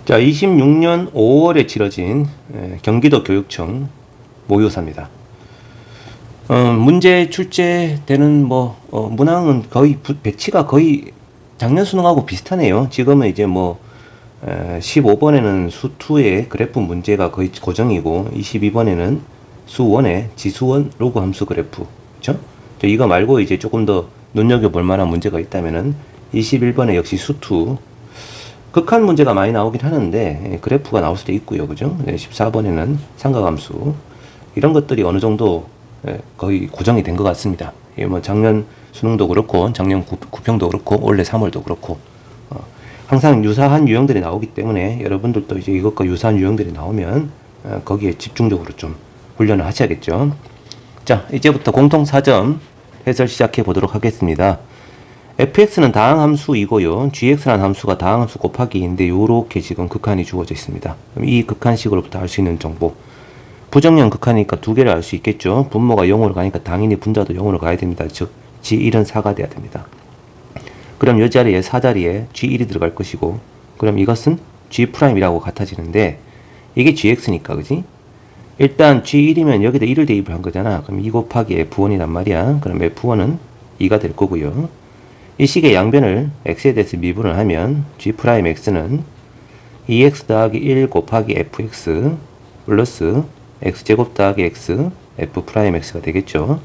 자, 26년 5월에 치러진 경기도 교육청 모의고사입니다. 문제 출제되는 문항은 거의 배치가 거의 작년 수능하고 비슷하네요. 지금은 이제 15번에는 수2의 그래프 문제가 거의 고정이고 22번에는 수1의 지수원 로그 함수 그래프. 그쵸? 이거 말고 이제 조금 더 눈여겨볼 만한 문제가 있다면은 21번에 역시 수2 극한 문제가 많이 나오긴 하는데 그래프가 나올 수도 있고요. 그죠? 14번에는 삼각함수. 이런 것들이 어느 정도 거의 고정이 된 것 같습니다. 작년 수능도 그렇고 작년 구평도 그렇고 올해 3월도 그렇고 항상 유사한 유형들이 나오기 때문에 여러분들도 이제 이것과 유사한 유형들이 나오면 거기에 집중적으로 좀 훈련을 하셔야겠죠. 자, 이제부터 공통 4점 해설 시작해 보도록 하겠습니다. fx는 다항함수이고요. gx라는 함수가 다항함수 곱하기 2인데 요렇게 지금 극한이 주어져 있습니다. 그럼 이 극한식으로부터 알 수 있는 정보. 부정형 극한이니까 두 개를 알 수 있겠죠. 분모가 0으로 가니까 당연히 분자도 0으로 가야 됩니다. 즉 g1은 4가 돼야 됩니다. 그럼 이 자리에 4자리에 g1이 들어갈 것이고, 그럼 이것은 g'이라고 같아지는데 이게 gx니까 그지? 일단 g1이면 여기다 1을 대입을 한 거잖아. 그럼 2 곱하기 f1이란 말이야. 그럼 f1은 2가 될 거고요. 이 식의 양변을 x에 대해서 미분을 하면 g'x는 2x 더하기 1 곱하기 fx 플러스 x제곱 더하기 x f'x가 되겠죠.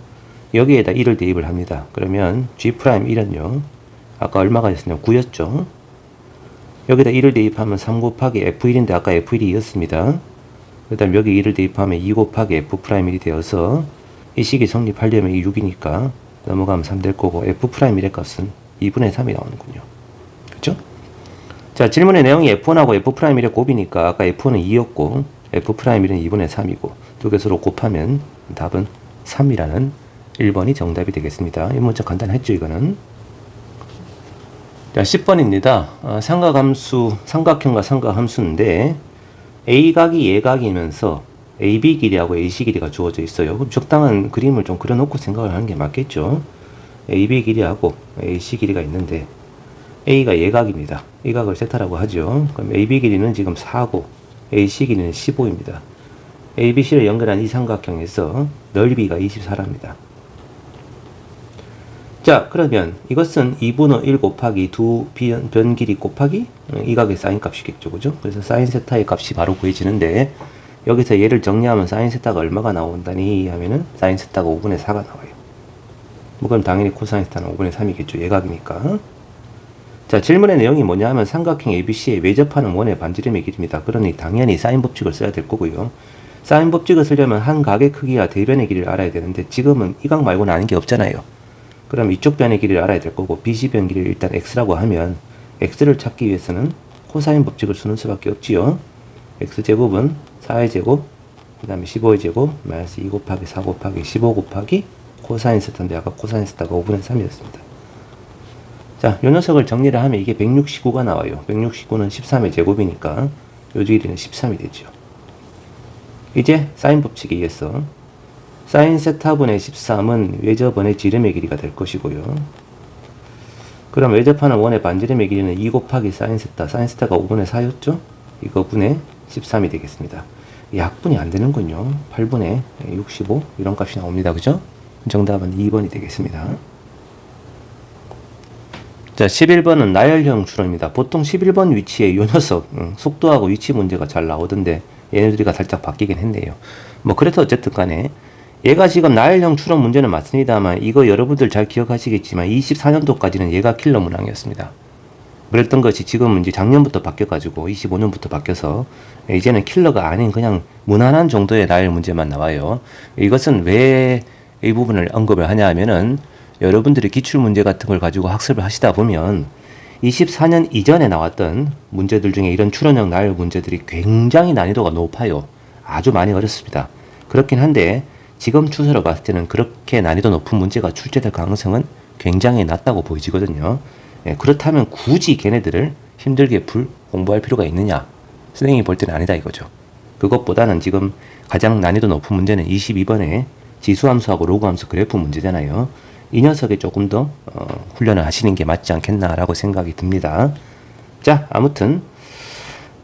여기에다 1을 대입을 합니다. 그러면 g'1은요. 아까 얼마가 됐었냐면 9였죠. 여기다 1을 대입하면 3 곱하기 f1인데 아까 f1이 2였습니다. 그 다음 여기 1을 대입하면 2 곱하기 f'1이 되어서 이 식이 성립하려면 이 6이니까 넘어가면 3 될 거고 f'1의 값은 2분의 3이 나오는군요. 그쵸? 자, 질문의 내용이 f1하고 f'1의 곱이니까 아까 f1은 2였고 f'1은 2분의 3이고 두 개 서로 곱하면 답은 3이라는 1번이 정답이 되겠습니다. 이 문제 간단했죠, 이거는. 자, 10번입니다. 삼각형과 삼각함수인데 A각이 예각이면서 AB 길이하고 AC 길이가 주어져 있어요. 그럼 적당한 그림을 좀 그려놓고 생각을 하는 게 맞겠죠. AB 길이하고 AC 길이가 있는데 A가 예각입니다. 이 각을 세타라고 하죠. 그럼 AB 길이는 지금 4고 AC 길이는 15입니다. ABC를 연결한 이 삼각형에서 넓이가 24랍니다. 자, 그러면 이것은 2분의 1 곱하기 두 변 길이 곱하기 이 각의 사인 값이겠죠. 그죠? 그래서 사인 세타의 값이 바로 구해지는데 여기서 얘를 정리하면 사인 세타가 얼마가 나온다니 하면은 사인 세타가 5분의 4가 나와요. 그럼 당연히 코사인 세타는 5분의 3이겠죠. 예각이니까. 자, 질문의 내용이 뭐냐 하면 삼각형 ABC에 외접하는 원의 반지름의 길이입니다. 그러니 당연히 사인 법칙을 써야 될 거고요. 사인 법칙을 쓰려면 한 각의 크기와 대변의 길이를 알아야 되는데 지금은 이 각 말고는 아는 게 없잖아요. 그럼 이쪽 변의 길이를 알아야 될 거고 BC 변 길이를 일단 x라고 하면 x를 찾기 위해서는 코사인 법칙을 쓰는 수밖에 없지요. x제곱은 4의 제곱 그 다음에 15의 제곱 마이너스 2 곱하기 4 곱하기 15 곱하기 코사인 세타인데 아까 코사인 세타가 5분의 3이었습니다. 자, 요 녀석을 정리를 하면 이게 169가 나와요. 169는 13의 제곱이니까 요 길이는 13이 되죠. 이제 사인 법칙에 의해서 사인 세타분의 13은 외접원의 지름의 길이가 될 것이고요. 그럼 외접하는 원의 반지름의 길이는 2 곱하기 사인 세타가 5분의 4였죠? 이거 분의 13이 되겠습니다. 약분이 안 되는군요. 8분의 65 이런 값이 나옵니다. 그죠? 정답은 2번이 되겠습니다. 자, 11번은 나열형 추론입니다. 보통 11번 위치에 요 녀석 속도하고 위치 문제가 잘 나오던데 얘네들이가 살짝 바뀌긴 했네요. 그래서 어쨌든 간에 얘가 지금 나열형 추론 문제는 맞습니다만 이거 여러분들 잘 기억하시겠지만 24년도까지는 얘가 킬러 문항이었습니다. 그랬던 것이 지금은 이제 작년부터 바뀌어가지고 25년부터 바뀌어서 이제는 킬러가 아닌 그냥 무난한 정도의 나열 문제만 나와요. 이것은 왜 이 부분을 언급을 하냐 하면은 여러분들이 기출문제 같은 걸 가지고 학습을 하시다 보면 24년 이전에 나왔던 문제들 중에 이런 추론형 나열 문제들이 굉장히 난이도가 높아요. 아주 많이 어렵습니다. 그렇긴 한데 지금 추세로 봤을 때는 그렇게 난이도 높은 문제가 출제될 가능성은 굉장히 낮다고 보여지거든요. 그렇다면 굳이 걔네들을 힘들게 공부할 필요가 있느냐? 선생님이 볼 때는 아니다 이거죠. 그것보다는 지금 가장 난이도 높은 문제는 22번에 지수함수하고 로그함수 그래프 문제잖아요. 이 녀석에 조금 더 훈련을 하시는 게 맞지 않겠나라고 생각이 듭니다. 자, 아무튼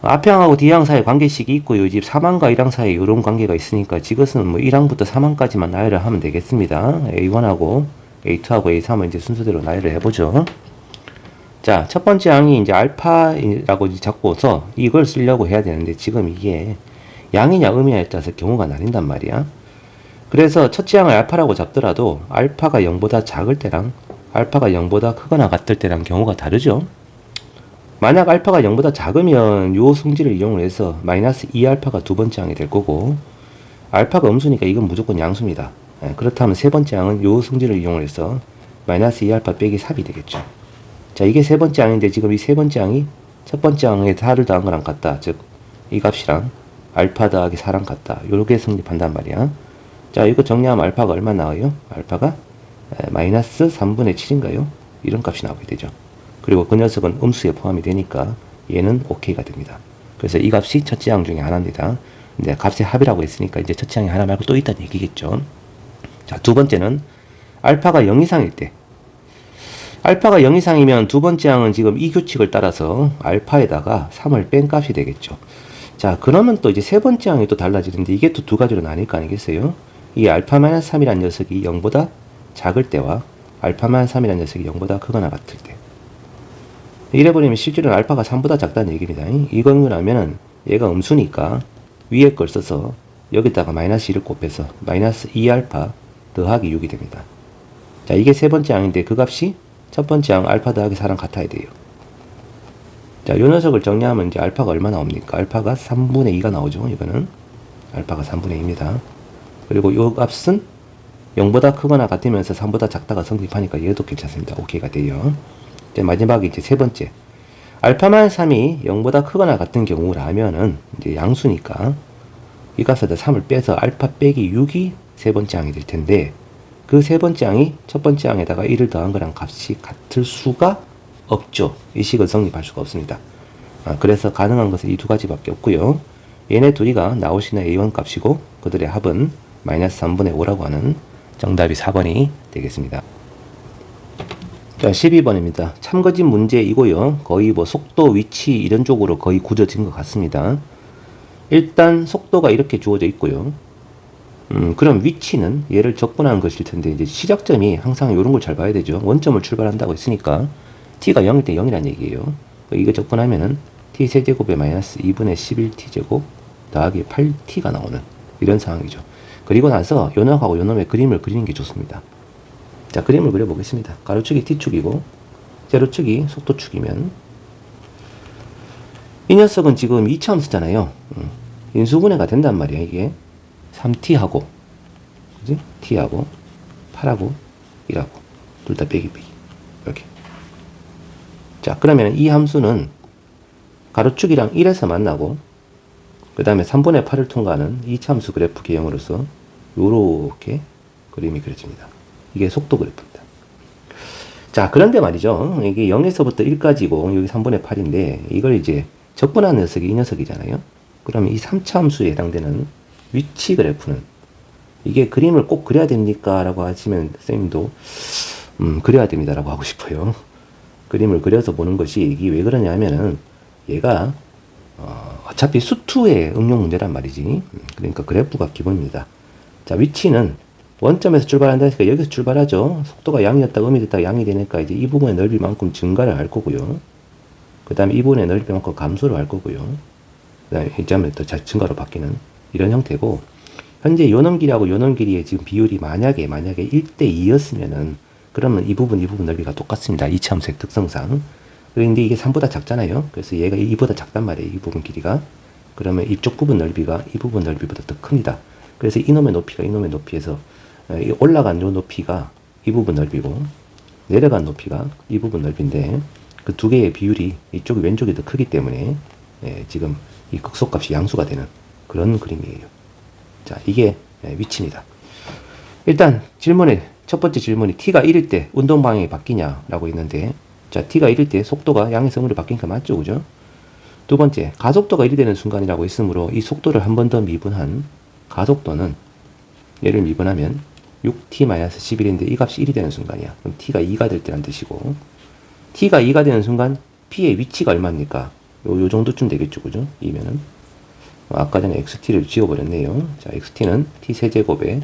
앞항하고 뒤항 사이 관계식이 있고요. 집 3항과 1항 사이 이런 관계가 있으니까 지것은 뭐 1항부터 3항까지만 나열을 하면 되겠습니다. A1하고 A2하고 A3은 이제 순서대로 나열을 해보죠. 자, 첫 번째 항이 이제 알파라고 잡고서 이걸 쓰려고 해야 되는데 지금 이게 양이냐 음이냐에 따라서 경우가 나뉜단 말이야. 그래서 첫째 항을 알파라고 잡더라도 알파가 0보다 작을 때랑 알파가 0보다 크거나 같을 때랑 경우가 다르죠. 만약 알파가 0보다 작으면 요 성질을 이용을 해서 마이너스 2알파가 두 번째 항이 될 거고, 알파가 음수니까 이건 무조건 양수입니다. 그렇다면 세 번째 항은 요 성질을 이용을 해서 마이너스 2알파 빼기 3이 되겠죠. 자, 이게 세 번째 항인데 지금 이 세 번째 항이 첫 번째 항에 4를 더한 거랑 같다. 즉, 이 값이랑 알파 더하기 4랑 같다. 요렇게 성립한단 말이야. 자, 이거 정리하면 알파가 얼마 나와요? 알파가 마이너스 3분의 7인가요? 이런 값이 나오게 되죠. 그리고 그 녀석은 음수에 포함이 되니까 얘는 OK가 됩니다. 그래서 이 값이 첫째 항 중에 하나입니다. 근데 값의 합이라고 했으니까 이제 첫째 항이 하나 말고 또 있다는 얘기겠죠. 자, 두 번째는 알파가 0 이상일 때. 알파가 0 이상이면 두 번째 항은 지금 이 규칙을 따라서 알파에다가 3을 뺀 값이 되겠죠. 자, 그러면 또 이제 세 번째 항이 또 달라지는데 이게 또 두 가지로 나뉠 거 아니겠어요? 이 알파-3이라는 녀석이 0보다 작을 때와 알파-3이라는 녀석이 0보다 크거나 같을 때. 이래버리면 실제로는 알파가 3보다 작다는 얘기입니다. 이건 하면은 얘가 음수니까 위에 걸 써서 여기다가 마이너스 1을 곱해서 마이너스 2알파 더하기 6이 됩니다. 자, 이게 세 번째 항인데 그 값이 첫 번째 항 알파 더하기 4랑 같아야 돼요. 자, 요 녀석을 정리하면 이제 알파가 얼마 나옵니까? 알파가 3분의 2가 나오죠. 이거는 알파가 3분의 2입니다. 그리고 요 값은 0보다 크거나 같으면서 3보다 작다가 성립하니까 얘도 괜찮습니다. 오케이가 돼요. 이제 마지막에 이제 세 번째. 알파만 3이 0보다 크거나 같은 경우라면은 이제 양수니까 이 값에다 3을 빼서 알파 빼기 6이 세 번째 항이 될 텐데 그 세 번째 항이 첫 번째 항에다가 1을 더한 거랑 값이 같을 수가 없죠. 이 식은 성립할 수가 없습니다. 그래서 가능한 것은 이 두 가지밖에 없고요. 얘네 둘이가 나오시는 A1 값이고 그들의 합은 마이너스 3분의 5라고 하는 정답이 4번이 되겠습니다. 자, 12번입니다. 참거진 문제이고요. 거의 뭐 속도, 위치 이런 쪽으로 거의 굳어진 것 같습니다. 일단 속도가 이렇게 주어져 있고요. 그럼 위치는 얘를 적분하는 것일 텐데 이제 시작점이 항상 이런 걸 잘 봐야 되죠. 원점을 출발한다고 했으니까 t가 0일 때 0이란 얘기예요. 이거 적분하면은 t 세제곱에 마이너스 2분의 11t제곱 더하기 8t가 나오는 이런 상황이죠. 그리고 나서 요 놈하고 요 놈의 그림을 그리는 게 좋습니다. 자, 그림을 그려보겠습니다. 가로축이 t축이고 세로축이 속도축이면 이 녀석은 지금 2차함 쓰잖아요. 인수분해가 된단 말이야. 이게 3t하고 그지? t하고 8하고 1하고 둘 다 빼기 이렇게. 자, 그러면 이 함수는 가로축이랑 1에서 만나고 그 다음에 3분의 8을 통과하는 2차함수 그래프 개형으로서 요렇게 그림이 그려집니다. 이게 속도 그래프입니다. 자, 그런데 말이죠. 이게 0에서부터 1까지고 여기 3분의 8인데 이걸 이제 적분한 녀석이 이 녀석이잖아요. 그러면 이 3차 함수에 해당되는 위치 그래프는 이게 그림을 꼭 그려야 됩니까? 라고 하시면 선생님도 그려야 됩니다. 라고 하고 싶어요. 그림을 그려서 보는 것이 이게 왜 그러냐면은 얘가 어차피 수투의 응용 문제란 말이지. 그러니까 그래프가 기본입니다. 자, 위치는 원점에서 출발한다 하니까 여기서 출발하죠. 속도가 양이었다가 음이 됐다가 양이 되니까 이제 이 부분의 넓이만큼 증가를 할 거고요. 그 다음에 이 부분의 넓이만큼 감소를 할 거고요. 그 다음에 이 점에 또 증가로 바뀌는 이런 형태고, 현재 요놈 길이하고 요놈 길이의 지금 비율이 만약에 1대2였으면은 그러면 이 부분 넓이가 똑같습니다. 이차함수의 특성상. 그런데 이게 3보다 작잖아요. 그래서 얘가 2보다 작단 말이에요. 이 부분 길이가. 그러면 이쪽 부분 넓이가 이 부분 넓이보다 더 큽니다. 그래서 이놈의 높이가 이놈의 높이에서 올라간 요 높이가 이 부분 넓이고 내려간 높이가 이 부분 넓이인데 그 두 개의 비율이 이쪽이 왼쪽이 더 크기 때문에 지금 이 극소값이 양수가 되는 그런 그림이에요. 자, 이게 위치입니다. 일단 첫 번째 질문이 t가 1일 때 운동 방향이 바뀌냐라고 있는데, 자, t가 1일 때 속도가 양에서 음으로 바뀌니까 맞죠, 그죠? 두 번째, 가속도가 1이 되는 순간이라고 했으므로 이 속도를 한 번 더 미분한 가속도는 얘를 미분하면 6t-11인데 이 값이 1이 되는 순간이야. 그럼 t가 2가 될 때란 뜻이고, t가 2가 되는 순간 p의 위치가 얼마입니까? 요 정도쯤 되겠죠, 그죠? 이면은. 아까 전에 xt를 지워버렸네요. 자, xt는 t 세제곱에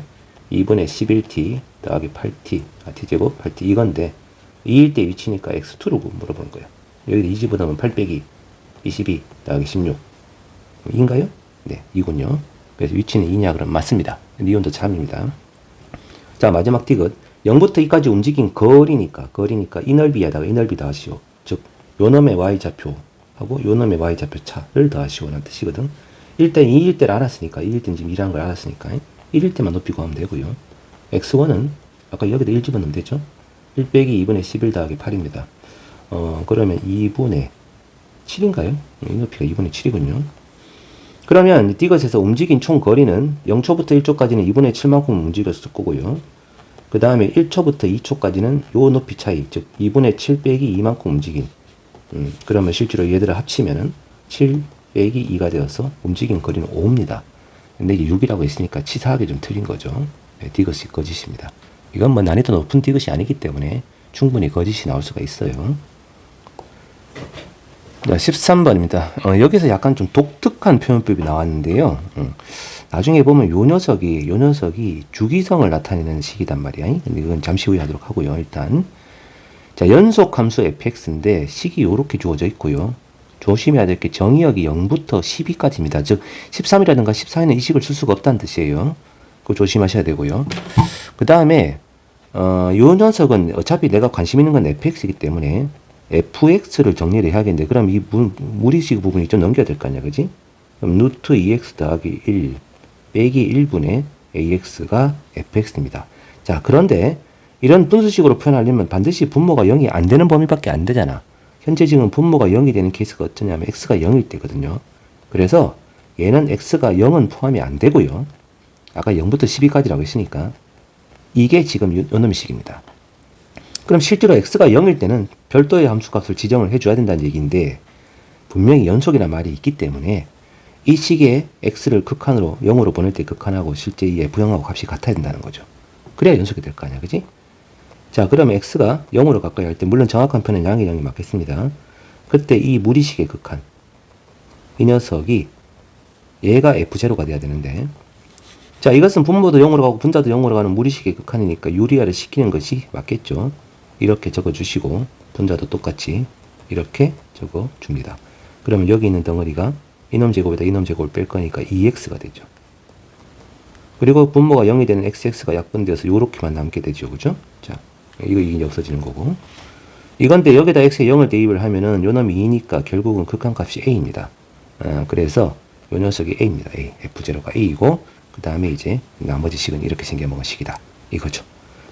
2분의 11t 더하기 8t, t제곱 8t 이건데, 2일 때 위치니까 x2로 물어보는 거예요. 여기다 2 집어넣으면 8 빼기 22 더하기 16. 인가요? 네, 이군요. 그래서 위치는 2냐? 그럼 맞습니다. 니온도 참입니다. 자, 마지막 디귿. 0부터 2까지 움직인 거리니까 이 넓이에다가 이 넓이 더하시오. 즉, 요 놈의 y좌표하고 요 놈의 y좌표 차를 더하시오. 라는 뜻이거든. 일단 2일 때를 알았으니까, 2일 때는 지금 2라는 걸 알았으니까, 1일 때만 높이 구하면 되고요. x1은 아까 여기다 1 집어넣으면 되죠? 1 빼기 2분의 11 더하기 8입니다. 그러면 2분의 7인가요? 이 높이가 2분의 7이군요. 그러면 디귿에서 움직인 총 거리는 0초부터 1초까지는 2분의 7만큼 움직였을 거고요. 그 다음에 1초부터 2초까지는 요 높이 차이, 즉 2분의 7 빼기 2만큼 움직인. 그러면 실제로 얘들을 합치면은 7 빼기 2가 되어서 움직인 거리는 5입니다. 근데 이게 6이라고 했으니까 치사하게 좀 틀린 거죠. 네, 디귿이 거짓입니다. 이건 뭐 난이도 높은 디귿이 아니기 때문에 충분히 거짓이 나올 수가 있어요. 자, 13번입니다. 여기서 약간 좀 독특한 표현법이 나왔는데요. 나중에 보면 요 녀석이 주기성을 나타내는 식이단 말이야. 근데 이건 잠시 후에 하도록 하고요. 일단. 자, 연속 함수 fx인데 식이 요렇게 주어져 있고요. 조심해야 될 게 정의역이 0부터 12까지입니다. 즉, 13이라든가 14에는 이 식을 쓸 수가 없다는 뜻이에요. 그거 조심하셔야 되고요. 그 다음에, 요 녀석은 어차피 내가 관심 있는 건 fx이기 때문에 fx를 정리를 해야겠는데, 그럼 이 무리식 부분이 좀 넘겨야 될 거 아니야, 그지? 그럼 루트 2x 더하기 1 빼기 1분의 ax가 fx입니다. 자, 그런데 이런 분수식으로 표현하려면 반드시 분모가 0이 안 되는 범위밖에 안 되잖아. 현재 지금 분모가 0이 되는 케이스가 어떠냐면 x가 0일 때거든요. 그래서 얘는 x가 0은 포함이 안 되고요. 아까 0부터 12까지라고 했으니까 이게 지금 요놈의 식입니다. 그럼 실제로 x가 0일 때는 별도의 함수값을 지정을 해줘야 된다는 얘기인데 분명히 연속이라는 말이 있기 때문에 이 식의 x를 극한으로 0으로 보낼 때 극한하고 실제 이 f형하고 값이 같아야 된다는 거죠. 그래야 연속이 될 거 아니야, 그지? 자, 그러면 x가 0으로 가까이 할 때 물론 정확한 표현은 양의 0이 맞겠습니다. 그때 이 무리식의 극한, 이 녀석이 얘가 f0가 돼야 되는데, 자, 이것은 분모도 0으로 가고 분자도 0으로 가는 무리식의 극한이니까 유리화를 시키는 것이 맞겠죠. 이렇게 적어주시고 분자도 똑같이 이렇게 적어줍니다. 그러면 여기 있는 덩어리가 이놈 제곱에다 이놈 제곱을 뺄 거니까 2x가 되죠. 그리고 분모가 0이 되는 xx가 약분되어서 요렇게만 남게 되죠. 그죠? 자, 이게 없어지는 거고. 이건데 여기다 x에 0을 대입을 하면은 요 놈이 2니까 결국은 극한값이 a입니다. 그래서 요 녀석이 a입니다. a. f0가 a이고 그 다음에 이제 나머지 식은 이렇게 생겨먹은 식이다. 이거죠.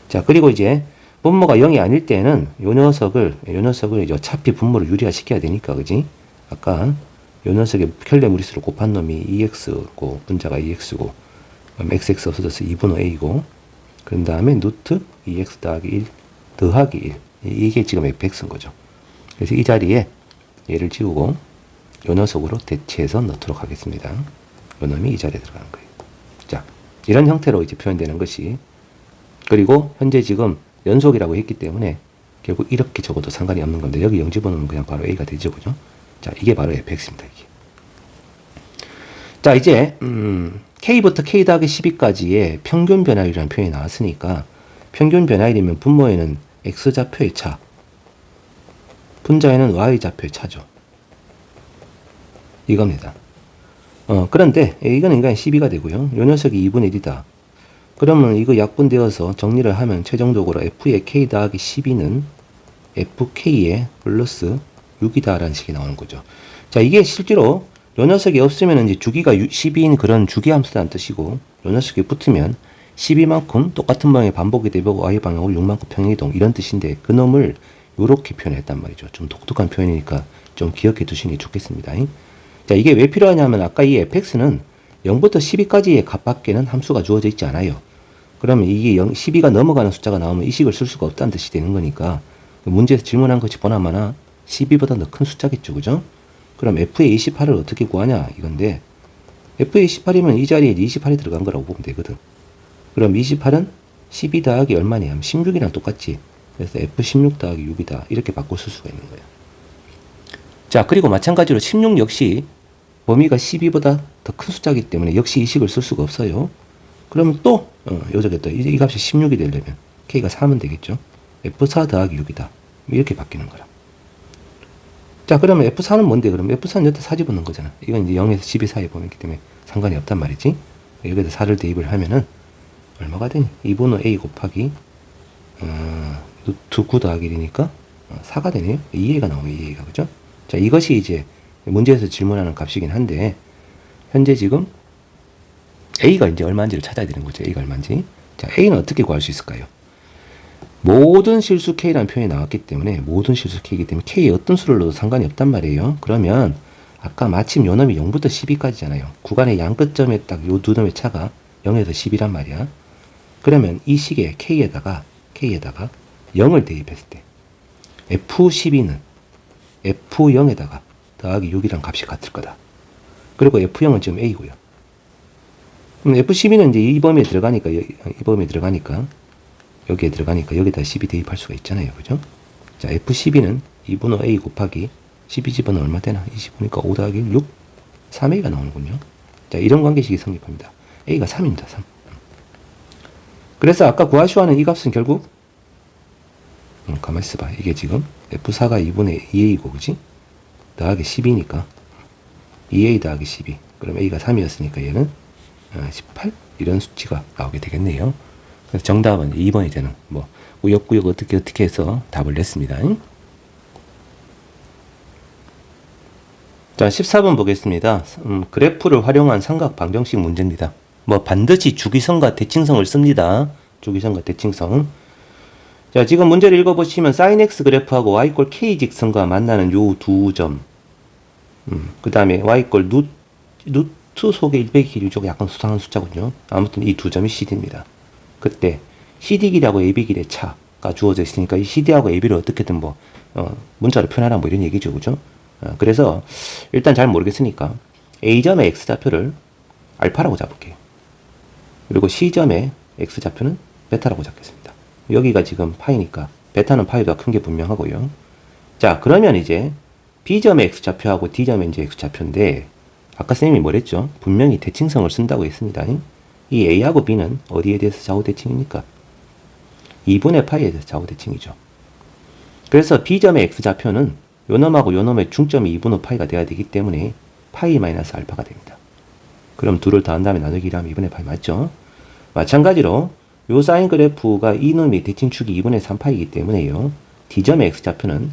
자, 그리고 이제 분모가 0이 아닐 때는 요 녀석을 이제 어차피 분모를 유리화시켜야 되니까, 그지? 아까 요 녀석의 켤레 무리수를 곱한 놈이 2x고 분자가 2x고 그럼 xx 없어져서 2분의 a고 그 다음에 루트 2x 더하기 1 더하기 1 이게 지금 fx인 거죠. 그래서 이 자리에 얘를 지우고 요 녀석으로 대체해서 넣도록 하겠습니다. 요 놈이 이 자리에 들어가는 거예요. 자, 이런 형태로 이제 표현되는 것이, 그리고 현재 지금 연속이라고 했기 때문에 결국 이렇게 적어도 상관이 없는 건데 여기 0 집어넣으면 그냥 바로 a가 되죠, 그죠? 자, 이게 바로 fx입니다. 이게. 자, 이제 k부터 k 더하기 12까지의 평균 변화율이라는 표현이 나왔으니까 평균 변화율이면 분모에는 x좌표의 차, 분자에는 y좌표의 차죠. 이겁니다. 그런데 이거는 그냥 12가 되고요. 요 녀석이 2분의 1이다. 그러면 이거 약분되어서 정리를 하면 최종적으로 f의 k 더하기 12는 fk의 플러스 6이다 라는 식이 나오는 거죠. 자, 이게 실제로 요 녀석이 없으면 이제 주기가 12인 그런 주기함수라는 뜻이고, 요 녀석이 붙으면 12만큼 똑같은 방향의 반복이 되고 y 방향으로 6만큼 평행이동 이런 뜻인데 그 놈을 요렇게 표현했단 말이죠. 좀 독특한 표현이니까 좀 기억해 두시는 게 좋겠습니다. 자, 이게 왜 필요하냐면 아까 이 fx는 0부터 12까지의 값밖에는 함수가 주어져 있지 않아요. 그러면 이게 12가 넘어가는 숫자가 나오면 이 식을 쓸 수가 없다는 뜻이 되는 거니까 문제에서 질문한 것이 보나마나 12보다 더 큰 숫자겠죠, 그죠? 그럼 f의 28을 어떻게 구하냐 이건데 f의 28이면 이 자리에 28이 들어간 거라고 보면 되거든. 그럼 28은 12 더하기 얼마냐 하면 16이랑 똑같지. 그래서 f16 더하기 6이다 이렇게 바꿔 쓸 수가 있는 거예요. 자, 그리고 마찬가지로 16 역시 범위가 12보다 더 큰 숫자이기 때문에 역시 이 식을 쓸 수가 없어요. 그러면 또 요적에 또 이 값이 16이 되려면 K가 4면 되겠죠. F4 더하기 6이다. 이렇게 바뀌는 거라. 자, 그러면 F4는 뭔데? 그러면 F4는 여기다 4 집어넣는 거잖아. 이건 이제 0에서 12 사이에 범위이기 때문에 상관이 없단 말이지. 여기다 4를 대입을 하면은 얼마가 되니? 2분의 A 곱하기 루트 9 더하기 1이니까 4가 되네요. 2A가 나오면 2A가, 그죠? 자, 이것이 이제 문제에서 질문하는 값이긴 한데, 현재 지금 A가 이제 얼마인지를 찾아야 되는 거죠. A가 얼마인지. 자, A는 어떻게 구할 수 있을까요? 모든 실수 K라는 표현이 나왔기 때문에, 모든 실수 K이기 때문에 K의 어떤 수를 넣어도 상관이 없단 말이에요. 그러면 아까 마침 요 놈이 0부터 12까지잖아요. 구간의 양 끝점에 딱 요 두 놈의 차가 0에서 10이란 말이야. 그러면 이 식에 K에다가 0을 대입했을 때 F12는 F0에다가 더하기 6이란 값이 같을 거다. 그리고 F0은 지금 A고요. 그럼 F12는 이제 이 범위에 들어가니까, 여기에 들어가니까 여기다 12 대입할 수가 있잖아요. 그죠? 자, F12는 2분의 A 곱하기 12 집어넣으면 얼마 되나? 25니까 5 더하기 6? 3A가 나오는군요. 자, 이런 관계식이 성립합니다. A가 3입니다. 3. 그래서 아까 구하시오하는 이 값은 결국 가만히 있어봐. 이게 지금 F4가 2분의 2A고, 그지? 더하기 12니까 2A 더하기 12. 그럼 A가 3이었으니까 얘는 18? 이런 수치가 나오게 되겠네요. 그래서 정답은 2번이 되는, 우역구역 어떻게 해서 답을 냈습니다. 자, 14번 보겠습니다. 그래프를 활용한 삼각 방정식 문제입니다. 반드시 주기성과 대칭성을 씁니다. 주기성과 대칭성. 자, 지금 문제를 읽어보시면 sin x 그래프하고 y 꼴 k 직선과 만나는 요 두 점. 그 다음에 y 꼴 루트 속의 100의 길이 쪽 약간 수상한 숫자군요. 아무튼 이 두 점이 CD입니다. 그때 CD길하고 AB길의 차가 주어져 있으니까 이 CD하고 AB를 어떻게든 문자로 표현하라 이런 얘기죠. 그죠? 그래서 일단 잘 모르겠으니까 A점의 X좌표를 알파라고 잡을게요. 그리고 C점의 X좌표는 베타라고 잡겠습니다. 여기가 지금 파이니까 베타는 파이보다 큰 게 분명하고요. 자, 그러면 이제 B점의 X좌표하고 D점의 이제 X좌표인데 아까 선생님이 뭐랬죠? 분명히 대칭성을 쓴다고 했습니다. 이 A하고 B는 어디에 대해서 좌우 대칭입니까? 2분의 파이에 대해서 좌우 대칭이죠. 그래서 B점의 X좌표는 요놈하고 요놈의 중점이 2분의 파이가 돼야 되기 때문에 파이 마이너스 알파가 됩니다. 그럼 둘을 더한 다음에 나누기를 하면 2분의 파이 맞죠? 마찬가지로 요 사인 그래프가 이놈이 대칭축이 2분의 3파이기 때문에요. D점의 X좌표는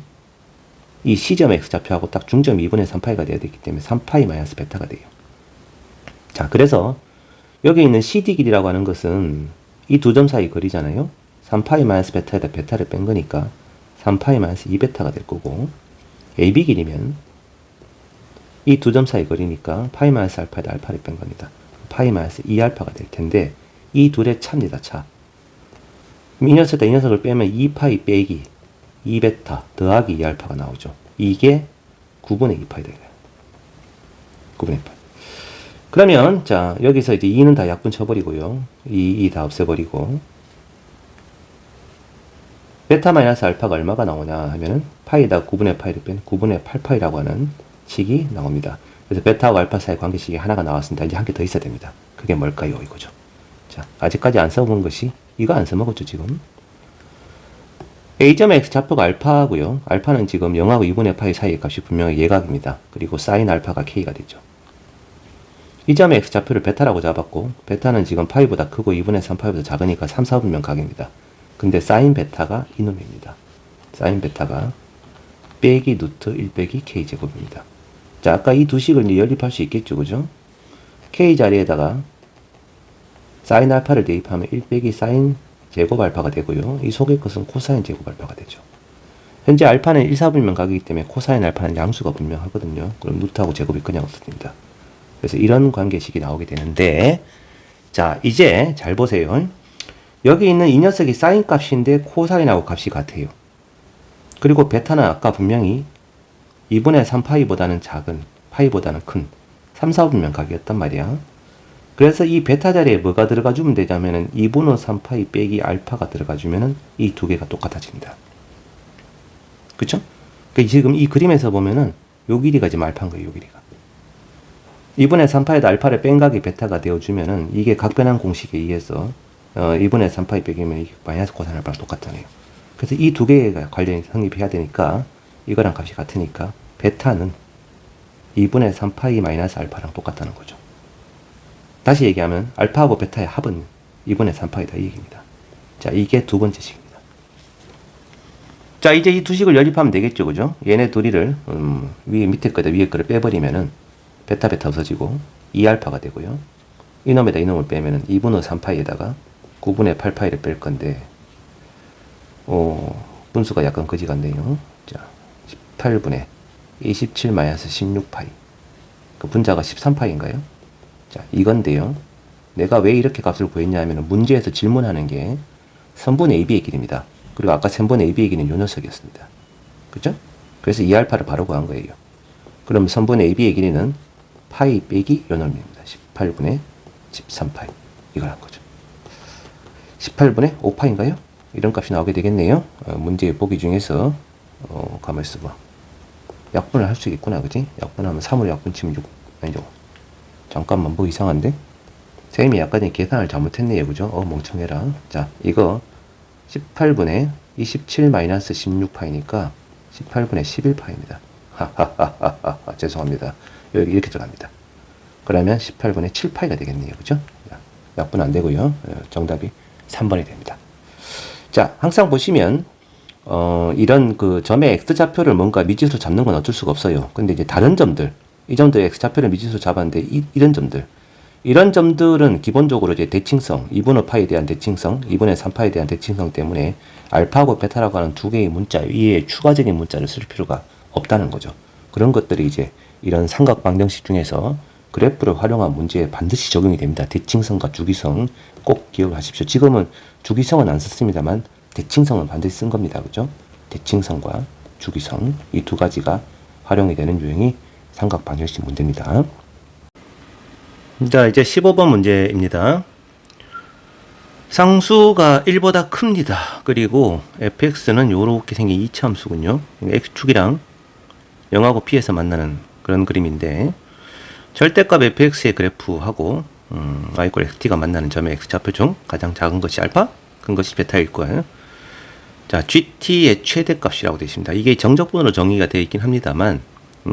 이 C점의 X좌표하고 딱 중점이 2분의 3파이가 돼야 되기 때문에 3파이 마이너스 베타가 돼요. 자, 그래서 여기 있는 CD 길이라고 하는 것은 이 두 점 사이 거리잖아요. 3파이 마이너스 베타에다 베타를 뺀 거니까 3파이 마이너스 2베타가 될 거고, AB 길이면 이 두 점 사이 거리니까 파이 마이너스 알파에다 알파를 뺀 겁니다. 파이 마이너스 2알파가 될 텐데 이 둘의 차입니다. 차. 이 녀석을 빼면 2파이 빼기 2베타 더하기 2알파가 나오죠. 이게 9분의 2파이 되요. 9분의 2파이. 그러면 자, 여기서 이제 2는 다 약분 쳐버리고요. 2 다 없애버리고 베타 마이너스 알파가 얼마가 나오냐 하면은 파이에다 9분의 파이를 뺀 9분의 8파이라고 하는 식이 나옵니다. 그래서 베타하고 알파 사이 관계식이 하나가 나왔습니다. 이제 한 개 더 있어야 됩니다. 그게 뭘까요? 이거죠. 자, 아직까지 안 써본 것이 이거 안 써먹었죠 지금. A점의 X좌표가 알파고요. 알파는 지금 0하고 2분의 파이 사이의 값이 분명히 예각입니다. 그리고 사인 알파가 K가 되죠. 이 점의 X좌표를 베타라고 잡았고 베타는 지금 파이보다 크고 2분의 3파이보다 작으니까 3, 4분면 각입니다. 근데 사인 베타가 이놈입니다. 사인 베타가 빼기 루트 1 빼기 K제곱입니다. 자, 아까 이 두 식을 이제 연립할 수 있겠죠. 그죠? K 자리에다가 사인 알파를 대입하면 1 빼기 사인 제곱 알파가 되고요. 이 속의 것은 코사인 제곱 알파가 되죠. 현재 알파는 1, 4분면 각이기 때문에 코사인 알파는 양수가 분명하거든요. 그럼 루트하고 제곱이 그냥 없어집니다. 그래서 이런 관계식이 나오게 되는데, 자, 이제 잘 보세요. 여기 있는 이 녀석이 사인 값인데 코사인하고 값이 같아요. 그리고 베타는 아까 분명히 2분의 3파이보다는 작은, 파이보다는 큰 3, 4분면 각이었단 말이야. 그래서 이 베타 자리에 뭐가 들어가 주면 되냐면은 2분의 3파이 빼기 알파가 들어가 주면은 이 두 개가 똑같아집니다. 그쵸? 그러니까 지금 이 그림에서 보면은 요 길이가 지금 알파인 거예요. 요 길이가. 2분의 3파에다 알파를 뺀 각이 베타가 되어주면은 이게 각변환 공식에 의해서 2분의 3파이 빼기면 이게 마이너스 코사인 알파랑 똑같잖아요. 그래서 이 두 개가 관련이 성립해야 되니까 이거랑 값이 같으니까 베타는 2분의 3파이 마이너스 알파랑 똑같다는 거죠. 다시 얘기하면 알파하고 베타의 합은 2분의 3파이다 이 얘기입니다. 자, 이게 두 번째 식입니다. 자, 이제 이 두 식을 연립하면 되겠죠, 그죠? 얘네 둘이를 위에 밑에 거다 위에 거를 빼버리면은 베타 없어지고 2알파가 되고요. 이놈에다 이놈을 빼면은 2분의 3파이에다가 9분의 8파이를 뺄 건데 분수가 약간 거지 같네요. 자, 18분의 27 마이너스 16파이. 그 분자가 13파이인가요? 자, 이건데요. 내가 왜 이렇게 값을 구했냐 하면 문제에서 질문하는 게 선분의 AB의 길입니다. 그리고 아까 선분의 AB의 길은 요 녀석이었습니다. 그죠? 그래서 2알파를 바로 구한 거예요. 그럼 선분의 AB의 길이는 파이 빼기 요 놈입니다. 18분의 13파이. 이걸 한 거죠. 18분의 5파인가요? 이런 값이 나오게 되겠네요. 문제 보기 중에서 가만히 있어봐. 약분을 할 수 있겠구나, 그지? 약분하면 3으로 약분 치면 6. 아니죠. 잠깐만, 뭐 이상한데? 쌤이 약간 계산을 잘못했네요, 그죠? 멍청해라. 자, 이거 18분의 27 마이너스 16파이니까 18분의 11파입니다. 하하하하하. 죄송합니다. 여기 이렇게 들어갑니다. 그러면 18분의 7파이가 되겠네요, 그죠? 약분 안 되고요. 정답이 3번이 됩니다. 자, 항상 보시면 이런 그 점의 x좌표를 뭔가 미지수로 잡는 건 어쩔 수가 없어요. 근데 이제 다른 점들, 이 점도 x좌표를 미지수로 잡았는데 이런 점들은 기본적으로 이제 대칭성, 2분의 파이에 대한 대칭성, 2분의 3파이에 대한 대칭성 때문에 알파하고 베타라고 하는 두 개의 문자 위에 추가적인 문자를 쓸 필요가 없다는 거죠. 그런 것들이 이제 이런 삼각 방정식 중에서 그래프를 활용한 문제에 반드시 적용이 됩니다. 대칭성과 주기성 꼭 기억하십시오. 지금은 주기성은 안 썼습니다만 대칭성은 반드시 쓴 겁니다. 그죠? 대칭성과 주기성 이 두 가지가 활용이 되는 유형이 삼각 방정식 문제입니다. 자, 이제 15번 문제입니다. 상수가 1보다 큽니다. 그리고 fx는 요렇게 생긴 이차함수군요. x축이랑 0하고 p에서 만나는 그런 그림인데 절대값 fx의 그래프하고 y = xt가 만나는 점의 x좌표 중 가장 작은 것이 알파, 큰 것이 베타일 거예요. 자, gt의 최대값이라고 되어 있습니다. 이게 정적분으로 정의가 되어 있긴 합니다만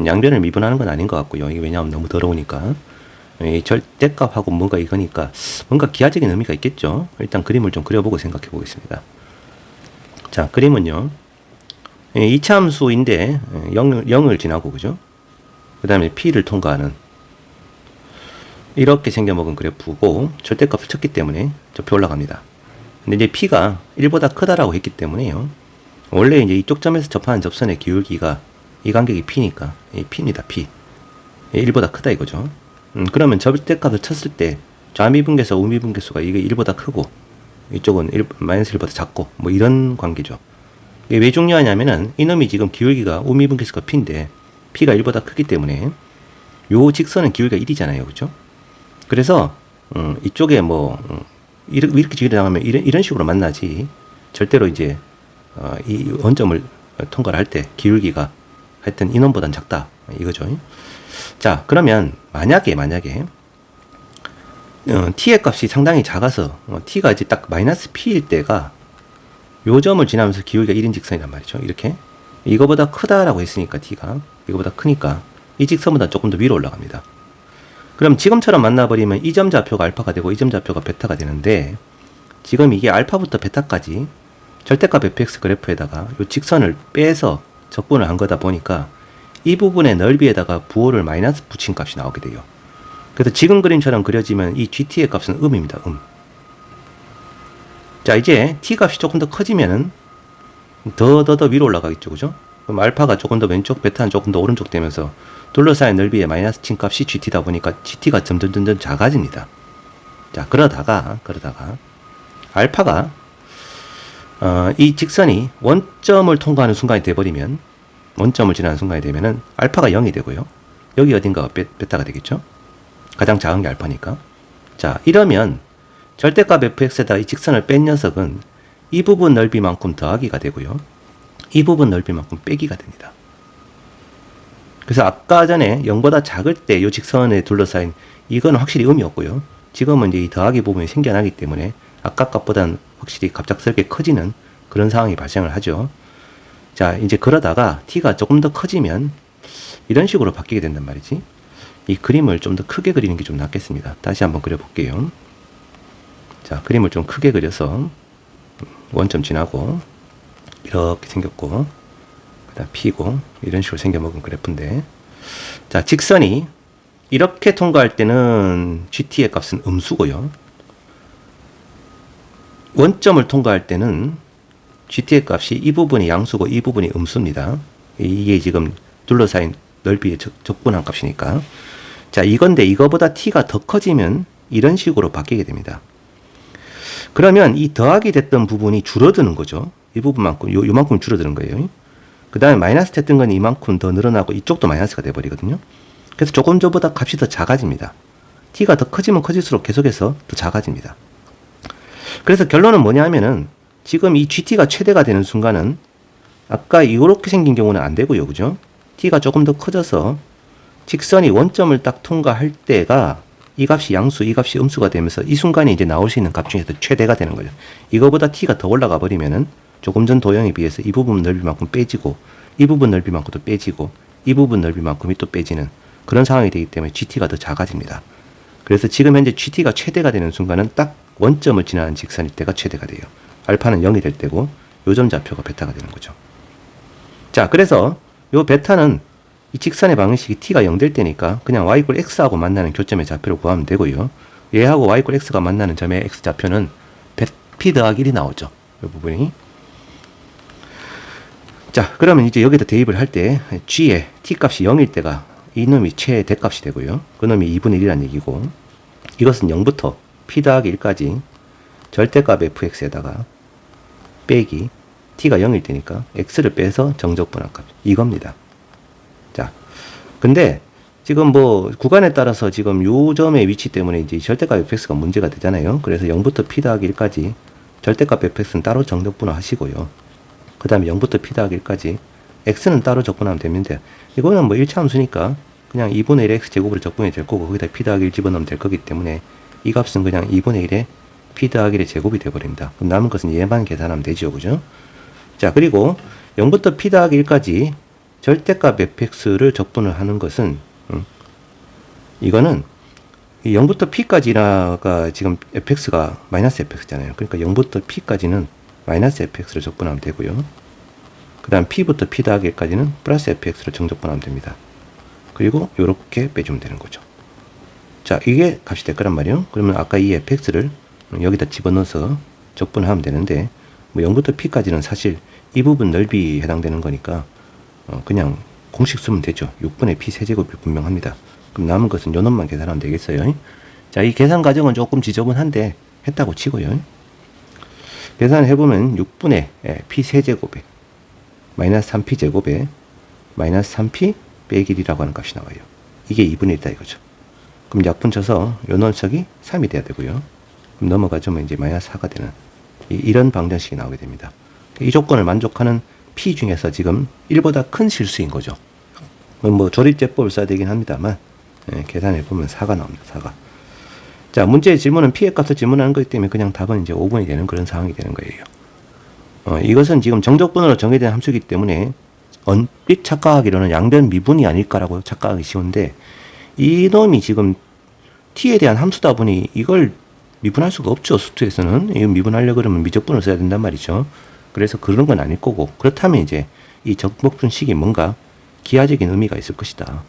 양변을 미분하는 건 아닌 것 같고요. 이게 왜냐하면 너무 더러우니까. 이 절대값하고 뭔가 이거니까 뭔가 기하적인 의미가 있겠죠. 일단 그림을 좀 그려보고 생각해 보겠습니다. 자, 그림은요. 2차 함수인데 0을 지나고 그죠? 그 다음에 p를 통과하는 이렇게 생겨먹은 그래프고 절대값을 쳤기 때문에 저표 올라갑니다. 근데 이제 p가 1보다 크다라고 했기 때문에요. 원래 이제 이쪽 점에서 접하는 접선의 기울기가 이 간격이 p니까 p입니다. p 1보다 크다 이거죠. 그러면 절대값을 쳤을 때 좌미분계수, 우미분계수가 이게 1보다 크고 이쪽은 마이너스 1보다 작고 뭐 이런 관계죠. 이게 왜 중요하냐면은 이놈이 지금 기울기가 우미분계수가 p인데 p가 1보다 크기 때문에 요 직선은 기울기가 1이잖아요. 그죠? 그래서 이쪽에 뭐 이렇게 지나가면 이런 식으로 만나지 절대로 이제 이 원점을 통과를 할 때 기울기가 하여튼 이놈보단 작다 이거죠. 자, 그러면 만약에 t의 값이 상당히 작아서 t가 이제 딱 마이너스 p일 때가 요 점을 지나면서 기울기가 1인 직선이란 말이죠. 이렇게 이거보다 크다라고 했으니까 t가 이거보다 크니까 이 직선보다 조금 더 위로 올라갑니다. 그럼 지금처럼 만나버리면 이 점 좌표가 알파가 되고 이 점 좌표가 베타가 되는데 지금 이게 알파부터 베타까지 절대값 fx 그래프에다가 요 직선을 빼서 적분을 한 거다 보니까 이 부분의 넓이에다가 부호를 마이너스 붙인 값이 나오게 돼요. 그래서 지금 그림처럼 그려지면 이 gt의 값은 음입니다. 자, 이제 t 값이 조금 더 커지면은 더 위로 올라가겠죠. 그죠? 그럼 알파가 조금 더 왼쪽, 베타는 조금 더 오른쪽 되면서 둘러싸인 넓이에 마이너스 친 값이 gt다 보니까 gt가 점점 작아집니다. 자, 그러다가 알파가 이 직선이 원점을 통과하는 순간이 돼버리면 원점을 지나는 순간이 되면은 알파가 0이 되고요. 여기 어딘가가 베타가 되겠죠. 가장 작은 게 알파니까. 자, 이러면 절대값 fx에다 이 직선을 뺀 녀석은 이 부분 넓이만큼 더하기가 되고요. 이 부분 넓이만큼 빼기가 됩니다. 그래서 아까 전에 0보다 작을 때 이 직선에 둘러싸인 이건 확실히 의미 없고요. 지금은 이제 이 더하기 부분이 생겨나기 때문에 아까 값보다는 확실히 갑작스럽게 커지는 그런 상황이 발생을 하죠. 자, 이제 그러다가 t가 조금 더 커지면 이런 식으로 바뀌게 된단 말이지. 이 그림을 좀 더 크게 그리는 게 좀 낫겠습니다. 다시 한번 그려볼게요. 자, 그림을 좀 크게 그려서 원점 지나고 이렇게 생겼고 그다음 P고 이런 식으로 생겨먹은 그래프인데, 자, 직선이 이렇게 통과할 때는 GT의 값은 음수고요. 원점을 통과할 때는 GT의 값이 이 부분이 양수고 이 부분이 음수입니다. 이게 지금 둘러싸인 넓이의 적분한 값이니까. 자, 이건데 이거보다 t가 더 커지면 이런 식으로 바뀌게 됩니다. 그러면 이 더하기 됐던 부분이 줄어드는 거죠. 이 부분만큼, 요만큼 줄어드는 거예요. 그 다음에 마이너스 됐던 건 이만큼 더 늘어나고 이쪽도 마이너스가 돼버리거든요. 그래서 조금 전보다 값이 더 작아집니다. t가 더 커지면 커질수록 계속해서 더 작아집니다. 그래서 결론은 뭐냐 하면은 지금 이 GT가 최대가 되는 순간은 아까 이렇게 생긴 경우는 안 되고요. 그죠? t가 조금 더 커져서 직선이 원점을 딱 통과할 때가 이 값이 양수, 이 값이 음수가 되면서 이 순간에 이제 나올 수 있는 값 중에서 최대가 되는 거죠. 이거보다 t가 더 올라가 버리면은 조금 전 도형에 비해서 이 부분 넓이만큼 빼지고 이 부분 넓이만큼도 빼지고 이 부분 넓이만큼이 또 빼지는 그런 상황이 되기 때문에 GT가 더 작아집니다. 그래서 지금 현재 GT가 최대가 되는 순간은 딱 원점을 지나는 직선일 때가 최대가 돼요. 알파는 0이 될 때고 요점 좌표가 베타가 되는 거죠. 자, 그래서 요 베타는 이 직선의 방정식이 t가 0 될 때니까 그냥 y = x하고 만나는 교점의 좌표를 구하면 되고요. 얘하고 y = x가 만나는 점의 x 좌표는 p 더하기 1이 나오죠. 이 부분이. 자, 그러면 이제 여기다 대입을 할 때 g의 t 값이 0일 때가 이놈이 최대값이 되고요. 그놈이 2분의 1이라는 얘기고, 이것은 0부터 p 더하기 1까지 절대값 fx에다가 빼기 t가 0일 때니까 x를 빼서 정적분할값 이겁니다. 자, 근데 지금 뭐 구간에 따라서 지금 요 점의 위치 때문에 이제 절대값 fx가 문제가 되잖아요. 그래서 0부터 p 더하기 1까지 절대값 fx는 따로 정적분할 하시고요. 그 다음에 0부터 p 더하기 1까지 x는 따로 적분하면 되는데, 이거는 뭐 1차 함수니까 그냥 2분의 1의 x제곱으로 적분이 될 거고 거기다 p 더하기 1 집어넣으면 될 거기 때문에 이 값은 그냥 2분의 1의 p 더하기 1의 제곱이 되어버립니다. 그럼 남은 것은 얘만 계산하면 되죠. 그죠? 자, 그리고 0부터 p 더하기 1까지 절대값 fx를 적분을 하는 것은 이거는 0부터 p까지가 지금 fx가 마이너스 fx잖아요. 그러니까 0부터 p까지는 마이너스 fx를 적분하면 되고요. 그 다음 p부터 p 더하기 1까지는 플러스 fx를 정적분하면 됩니다. 그리고 요렇게 빼주면 되는 거죠. 자, 이게 값이 될 거란 말이에요. 그러면 아까 이 fx를 여기다 집어넣어서 적분하면 되는데, 뭐 0부터 p까지는 사실 이 부분 넓이에 해당되는 거니까 그냥 공식 쓰면 되죠. 6분의 p 세제곱이 분명합니다. 그럼 남은 것은 요 놈만 계산하면 되겠어요. 자, 이 계산 과정은 조금 지저분한데 했다고 치고요. 계산을 해보면 6분의 p 세제곱에 마이너스 3p 제곱에 마이너스 3p 빼기 1이라고 하는 값이 나와요. 이게 2분의 1이다 이거죠. 그럼 약분 쳐서 요 놈석이 3이 돼야 되고요. 그럼 넘어가자면 이제 마이너스 4가 되는 이런 방정식이 나오게 됩니다. 이 조건을 만족하는 p 중에서 지금 1보다 큰 실수인 거죠. 뭐 조립제법을 써야 되긴 합니다만 계산해 보면 4가 나옵니다. 4가. 자, 문제의 질문은 p의 값을 질문하는 거기 때문에 그냥 답은 이제 5분이 되는 그런 상황이 되는 거예요. 이것은 지금 정적분으로 정의된 함수이기 때문에 얼핏 착각하기로는 양변 미분이 아닐까라고 착각하기 쉬운데, 이놈이 지금 t에 대한 함수다 보니 이걸 미분할 수가 없죠. 수투에서는. 이거 미분하려고 그러면 미적분을 써야 된단 말이죠. 그래서 그런 건 아닐 거고, 그렇다면 이제 이 적목분식이 뭔가 기하적인 의미가 있을 것이다.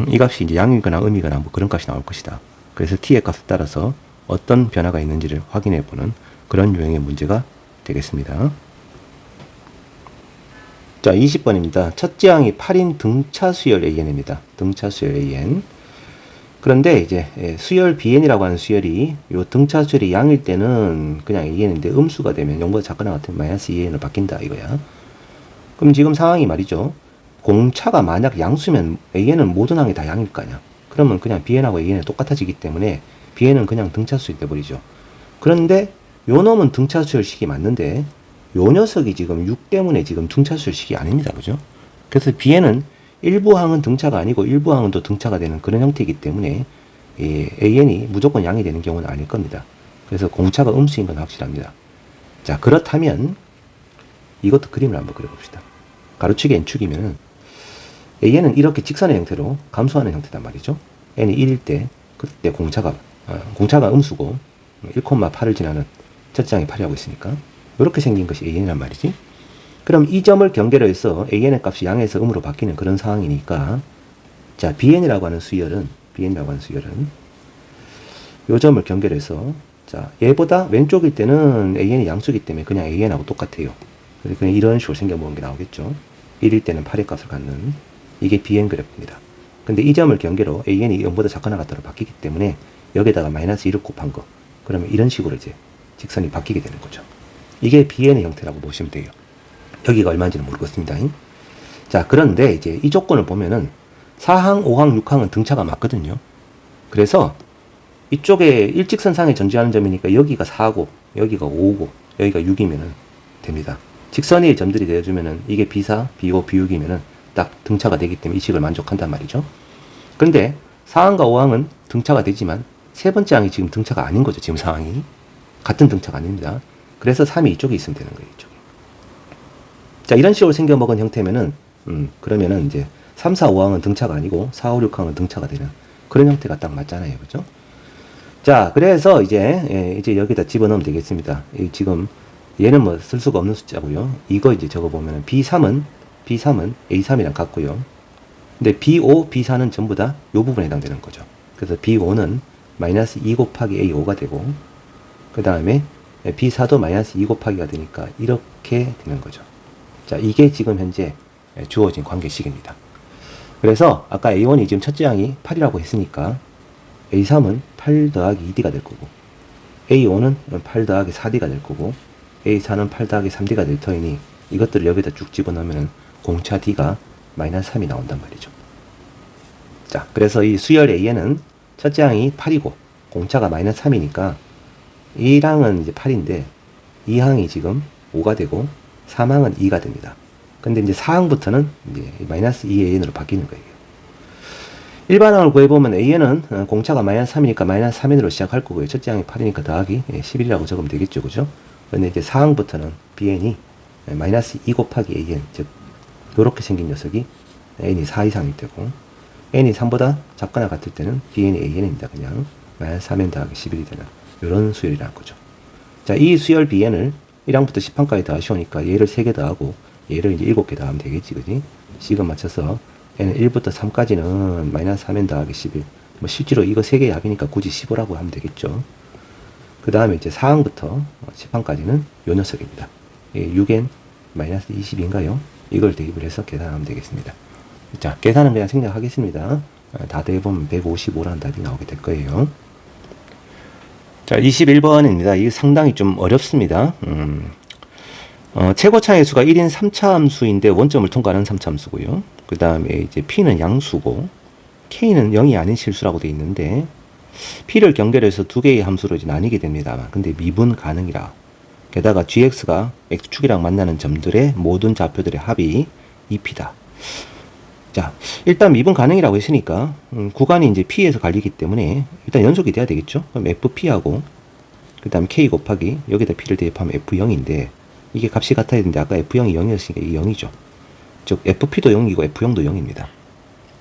이 값이 이제 양이거나 음이거나 뭐 그런 값이 나올 것이다. 그래서 t의 값에 따라서 어떤 변화가 있는지를 확인해 보는 그런 유형의 문제가 되겠습니다. 자, 20번입니다. 첫째 항이 8인 등차 수열 AN입니다. 등차 수열 AN. 그런데 이제 수열 BN이라고 하는 수열이 요 등차 수열이 양일 때는 그냥 AN인데 음수가 되면 0보다 작거나 같으면 마이너스 2AN으로 바뀐다 이거야. 그럼 지금 상황이 말이죠. 공차가 만약 양수면 AN은 모든 항이 다 양일 거 아니야. 그러면 그냥 BN하고 AN이 똑같아지기 때문에 BN은 그냥 등차 수열이 돼버리죠. 그런데 요 놈은 등차 수열식이 맞는데 요 녀석이 지금 6 때문에 지금 등차 수열식이 아닙니다. 그죠? 그래서 BN은 일부 항은 등차가 아니고 일부 항은 또 등차가 되는 그런 형태이기 때문에 AN이 무조건 양이 되는 경우는 아닐 겁니다. 그래서 공차가 음수인 건 확실합니다. 자, 그렇다면 이것도 그림을 한번 그려봅시다. 가로축이 n축이면은 AN은 이렇게 직선의 형태로 감소하는 형태단 말이죠. n이 1일 때 그때 공차가 음수고 1,8을 지나는 첫 장이 8이라고 있으니까 이렇게 생긴 것이 AN이란 말이지. 그럼 이 점을 경계로 해서 AN의 값이 양에서 음으로 바뀌는 그런 상황이니까 자, BN이라고 하는 수열은 이 점을 경계로 해서 자, 얘보다 왼쪽일 때는 AN이 양수이기 때문에 그냥 AN하고 똑같아요. 그래서 그냥 이런 식으로 생겨보는 게 나오겠죠. 1일 때는 8의 값을 갖는 이게 BN 그래프입니다. 근데 이 점을 경계로 AN이 0보다 작거나 같다로 바뀌기 때문에 여기다가 마이너스 1을 곱한 거. 그러면 이런 식으로 이제 직선이 바뀌게 되는 거죠. 이게 BN의 형태라고 보시면 돼요. 여기가 얼마인지는 모르겠습니다. 자, 그런데 이제 이 조건을 보면은 4항, 5항, 6항은 등차가 맞거든요. 그래서 이쪽에 일직선상에 전지하는 점이니까 여기가 4고, 여기가 5고, 여기가 6이면은 됩니다. 직선 위의 점들이 되어주면은 이게 B4, B5, B6이면은 딱 등차가 되기 때문에 이 식을 만족한단 말이죠. 그런데 4항과 5항은 등차가 되지만 세 번째 항이 지금 등차가 아닌 거죠. 지금 상황이. 같은 등차가 아닙니다. 그래서 3이 이쪽에 있으면 되는 거예요. 이쪽에. 자, 이런 식으로 생겨먹은 형태면은, 그러면은 이제 3, 4, 5항은 등차가 아니고 4, 5, 6항은 등차가 되는 그런 형태가 딱 맞잖아요. 그죠? 자, 그래서 이제 여기다 집어넣으면 되겠습니다. 지금 얘는 뭐 쓸 수가 없는 숫자고요. 이거 이제 적어보면 B3은 A3이랑 같고요. 근데 B5, B4는 전부 다 이 부분에 해당되는 거죠. 그래서 B5는 마이너스 2 곱하기 A5가 되고, 그 다음에 B4도 마이너스 2 곱하기가 되니까 이렇게 되는 거죠. 자, 이게 지금 현재 주어진 관계식입니다. 그래서 아까 A1이 지금 첫째 항이 8이라고 했으니까 A3은 8 더하기 2D가 될 거고, A5는 8 더하기 4D가 될 거고, A4는 8 더하기 3D가 될 터이니 이것들을 여기다 쭉 집어넣으면 공차 D가 마이너스 3이 나온단 말이죠. 자, 그래서 이 수열 A에는 첫째 항이 8이고 공차가 마이너스 3이니까 1항은 이제 8인데 2항이 지금 5가 되고 3항은 2가 됩니다. 근데 이제 4항부터는 이제 마이너스 2AN으로 바뀌는 거예요. 일반항을 구해보면 AN은 공차가 마이너스 3이니까 마이너스 3N으로 시작할 거고요. 첫째 항이 8이니까 더하기 11이라고 적으면 되겠죠. 그죠? 근데 이제 4항부터는 BN이 마이너스 2 곱하기 AN, 즉 요렇게 생긴 녀석이 N이 4 이상일 때고, N이 3보다 작거나 같을 때는 BN이 AN입니다. 그냥 마이너스 3N 더하기 11이 되는 요런 수열이라는 거죠. 자, 이 수열 BN을 1항부터 10항까지 더 하시오니까 얘를 3개 더하고 얘를 이제 7개 더하면 되겠지, 그지? 식을 맞춰서 N은 1부터 3까지는 마이너스 3N 더하기 11. 뭐 실제로 이거 3개 합이니까 굳이 15라고 하면 되겠죠. 그 다음에 이제 4항부터 10항까지는 요 녀석입니다. 6N 마이너스 20인가요? 이걸 대입을 해서 계산하면 되겠습니다. 자, 계산은 그냥 생략하겠습니다. 다 대입하면 155라는 답이 나오게 될 거예요. 자, 21번입니다. 이게 상당히 좀 어렵습니다. 최고차의 수가 1인 3차 함수인데 원점을 통과하는 3차 함수고요. 그 다음에 이제 P는 양수고, K는 0이 아닌 실수라고 되어 있는데, P를 경계로 해서 두 개의 함수로 이제 나뉘게 됩니다. 근데 미분 가능이라. 게다가 GX가 X축이랑 만나는 점들의 모든 좌표들의 합이 2P다. 자, 일단 미분 가능이라고 했으니까, 구간이 이제 P에서 갈리기 때문에 일단 연속이 돼야 되겠죠? 그럼 FP하고, 그 다음 K 곱하기, 여기다 P를 대입하면 F0인데, 이게 값이 같아야 되는데, 아까 F0이 0이었으니까 이게 0이죠. 즉, FP도 0이고 F0도 0입니다.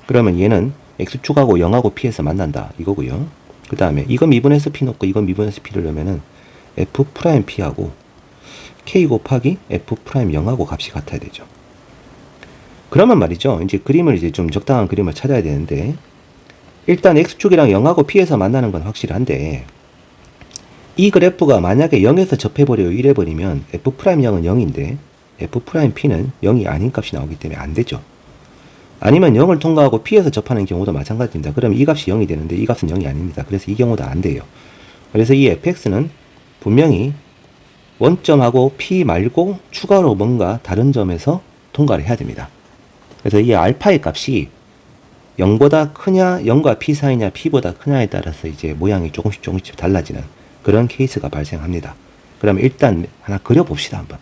그러면 얘는 X축하고 0하고 P에서 만난다. 이거고요. 그 다음에 이거 미분해서 P 넣고 이거 미분해서 P를 넣으면은 F'P하고 K 곱하기 F'0하고 값이 같아야 되죠. 그러면 말이죠. 이제 그림을 이제 좀 적당한 그림을 찾아야 되는데, 일단 X축이랑 0하고 P에서 만나는 건 확실한데, 이 그래프가 만약에 0에서 접해버려요. 이래버리면 F'M은 0인데 F'P는 0이 아닌 값이 나오기 때문에 안 되죠. 아니면 0을 통과하고 P에서 접하는 경우도 마찬가지입니다. 그러면 이 값이 0이 되는데 이 값은 0이 아닙니다. 그래서 이 경우도 안 돼요. 그래서 이 fx는 분명히 원점하고 P 말고 추가로 뭔가 다른 점에서 통과를 해야 됩니다. 그래서 이 알파의 값이 0보다 크냐, 0과 P 사이냐, P보다 크냐에 따라서 이제 모양이 조금씩 달라지는 그런 케이스가 발생합니다. 그러면 일단 하나 그려봅시다, 한번.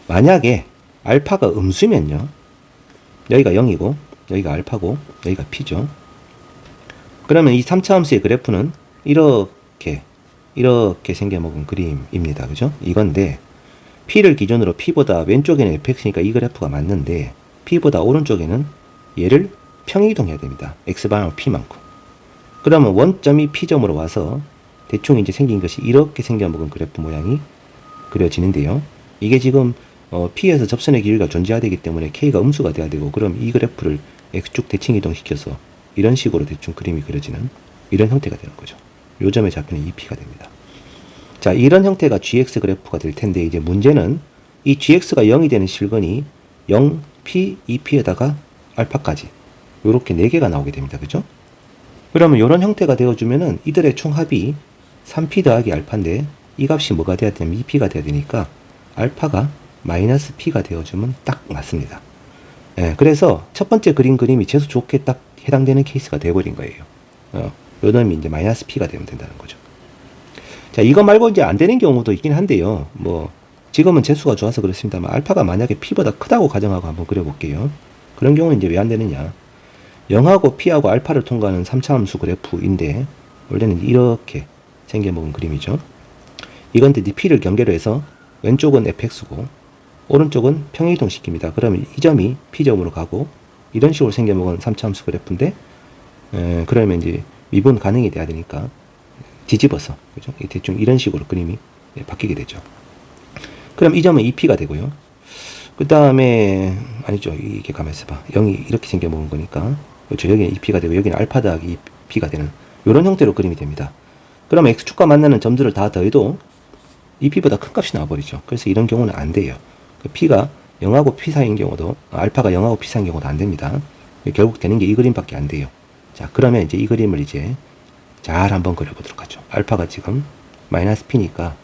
만약에 알파가 음수면요, 여기가 0이고 여기가 알파고 여기가 P죠. 그러면 이 3차 함수의 그래프는 이렇게 생겨먹은 그림입니다. 그죠? 이건데 P를 기준으로 P보다 왼쪽에는 fx니까 이 그래프가 맞는데 P보다 오른쪽에는 얘를 평이동해야 됩니다. x방향 P만큼. 그러면 원점이 P점으로 와서 대충 이제 생긴 것이 이렇게 생겨먹은 그래프 모양이 그려지는데요. 이게 지금 P에서 접선의 기울기가 존재하되기 때문에 K가 음수가 돼야 되고, 그럼 이 그래프를 X축 대칭 이동시켜서 이런 식으로 대충 그림이 그려지는 이런 형태가 되는 거죠. 요 점의 좌표는 2P가 됩니다. 자, 이런 형태가 GX 그래프가 될 텐데, 이제 문제는 이 GX가 0이 되는 실근이 0, P, 2P에다가 알파까지 요렇게 4개가 나오게 됩니다. 그죠? 그러면 이런 형태가 되어주면은 이들의 총합이 3P 더하기 알파인데 이 값이 뭐가 돼야 되냐면 2P가 돼야 되니까 알파가 마이너스 P가 되어주면 딱 맞습니다. 예, 그래서 첫 번째 그림이 재수 좋게 딱 해당되는 케이스가 되어버린 거예요. 요 놈이 이제 마이너스 P가 되면 된다는 거죠. 자, 이거 말고 이제 안 되는 경우도 있긴 한데요. 뭐, 지금은 재수가 좋아서 그렇습니다만, 알파가 만약에 P보다 크다고 가정하고 한번 그려볼게요. 그런 경우는 이제 왜 안 되느냐. 0하고 P하고 알파를 통과하는 3차 함수 그래프인데, 원래는 이렇게 생겨먹은 그림이죠. 이건데 P를 경계로 해서 왼쪽은 fx고, 오른쪽은 평이동 시킵니다. 그러면 이 점이 P점으로 가고, 이런 식으로 생겨먹은 3차 함수 그래프인데, 그러면 이제 미분 가능이 돼야 되니까, 뒤집어서, 그죠? 대충 이런 식으로 그림이 바뀌게 되죠. 그럼 이 점은 2P가 되고요. 그 다음에, 아니죠. 이게 가만히 있어봐. 0이 이렇게 생겨먹은 거니까. 그렇죠. 여기는 2P가 되고, 여기는 알파 더하기 2P가 되는, 이런 형태로 그림이 됩니다. 그러면 X축과 만나는 점들을 다 더해도 2P보다 큰 값이 나와버리죠. 그래서 이런 경우는 안 돼요. P가 0하고 P 사이인 경우도, 알파가 0하고 P 사이인 경우도 안 됩니다. 결국 되는 게 이 그림밖에 안 돼요. 자, 그러면 이제 이 그림을 이제 잘 한번 그려보도록 하죠. 알파가 지금 마이너스 P니까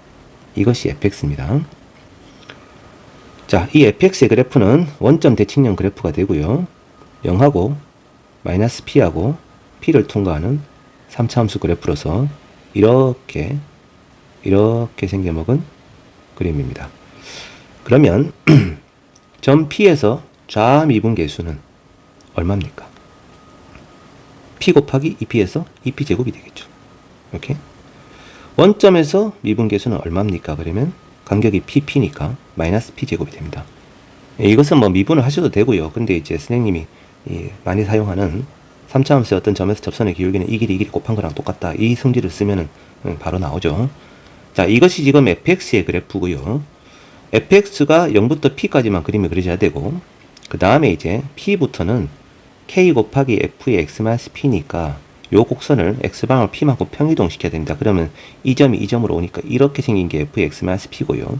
이것이 fx입니다. 자, 이 fx의 그래프는 원점 대칭형 그래프가 되고요. 0하고 마이너스 P하고 P를 통과하는 3차 함수 그래프로서 이렇게 생겨먹은 그림입니다. 그러면 점 P에서 좌미분계수는 얼마입니까? P 곱하기 2P에서 2P 제곱이 되겠죠. 이렇게 원점에서 미분계수는 얼마입니까? 그러면 간격이 PP니까 마이너스 P 제곱이 됩니다. 이것은 뭐 미분을 하셔도 되고요. 근데 이제 선생님이 많이 사용하는 3차 함수의 어떤 점에서 접선의 기울기는 이 길이 곱한 거랑 똑같다. 이 성질을 쓰면은 바로 나오죠. 자, 이것이 지금 fx의 그래프고요. fx가 0부터 p까지만 그림이 그려져야 되고, 그 다음에 이제 p부터는 k 곱하기 f의 x-p니까 요 곡선을 x방향 p만큼 평이동 시켜야 됩니다. 그러면 이 점이 이 점으로 오니까 이렇게 생긴 게 f의 x-p고요.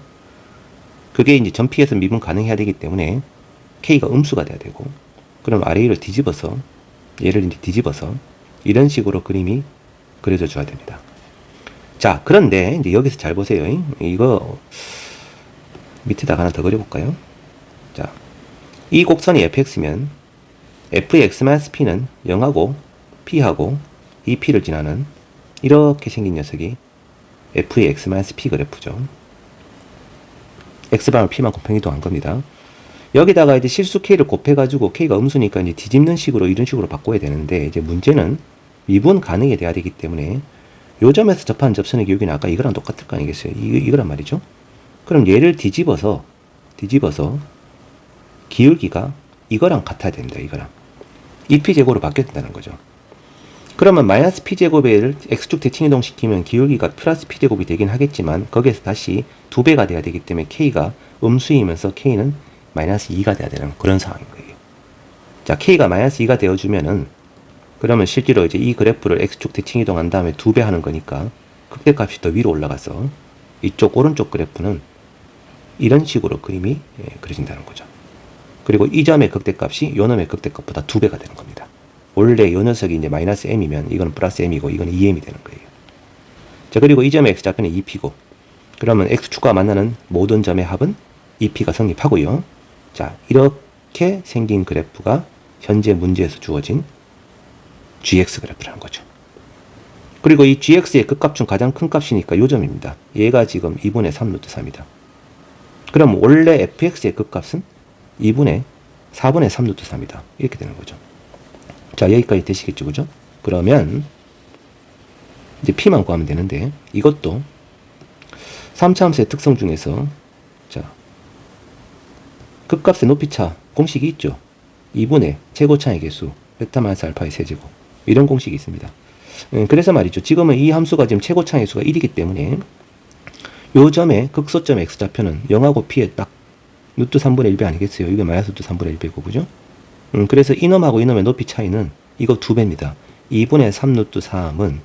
그게 이제 점 p에서 미분 가능해야 되기 때문에 k가 음수가 돼야 되고, 그럼 아래위로 뒤집어서 얘를 이제 뒤집어서 이런 식으로 그림이 그려져 줘야 됩니다. 자, 그런데 이제 여기서 잘 보세요. 이거 밑에다가 하나 더 그려볼까요? 자, 이 곡선이 fx면 f의 x-p는 0하고 p하고 2p를 지나는 이렇게 생긴 녀석이 f의 x-p 그래프죠. x방을 p만큼 평이동한 겁니다. 여기다가 이제 실수 k를 곱해가지고 k가 음수니까 이제 뒤집는 식으로 이런 식으로 바꿔야 되는데, 이제 문제는 미분 가능이 돼야 되기 때문에 요 점에서 접한 접선의 기울기는 아까 이거랑 똑같을 거 아니겠어요? 이거란 말이죠. 그럼 얘를 뒤집어서 기울기가 이거랑 같아야 됩니다. 이거랑 2p제곱으로 바뀌어야 된다는 거죠. 그러면 마이너스 p제곱을 x축 대칭 이동시키면 기울기가 플러스 p제곱이 되긴 하겠지만, 거기에서 다시 2배가 돼야 되기 때문에 k가 음수이면서 k는 마이너스 2가 돼야 되는 그런 상황인 거예요. 자, k가 마이너스 2가 되어주면은, 그러면 실제로 이제 이 그래프를 x축 대칭 이동한 다음에 2배 하는 거니까 극대값이 더 위로 올라가서 이쪽 오른쪽 그래프는 이런 식으로 그림이 그려진다는 거죠. 그리고 이 점의 극대값이 요 놈의 극대값보다 2배가 되는 겁니다. 원래 요 녀석이 이제 마이너스 m이면 이거는 플러스 m이고 이거는 2m이 되는 거예요. 자, 그리고 이 점의 x좌표는 2p고, 그러면 x축과 만나는 모든 점의 합은 2p가 성립하고요. 자, 이렇게 생긴 그래프가 현재 문제에서 주어진 gx 그래프라는 거죠. 그리고 이 gx의 극값 중 가장 큰 값이니까 요 점입니다. 얘가 지금 2분의 3 루트 3이다. 그럼 원래 fx의 극값은 2분의 4분의 3 루트 3이다. 이렇게 되는 거죠. 자, 여기까지 되시겠죠, 그죠? 그러면 이제 P만 구하면 되는데, 이것도 3차 함수의 특성 중에서, 자, 극값의 높이차 공식이 있죠. 2분의 최고차의 개수 베타 마이너스 알파의 세제곱, 이런 공식이 있습니다. 그래서 말이죠. 지금은 이 함수가 지금 최고차의 수가 1이기 때문에 요 점의 극소점의 x좌표는 0하고 p의 딱 루트 3분의 1배 아니겠어요? 이게 마이너스 루트 3분의 1배고, 그죠? 그래서 이놈하고 이놈의 높이 차이는 이거 2배입니다. 2분의 3 루트 3은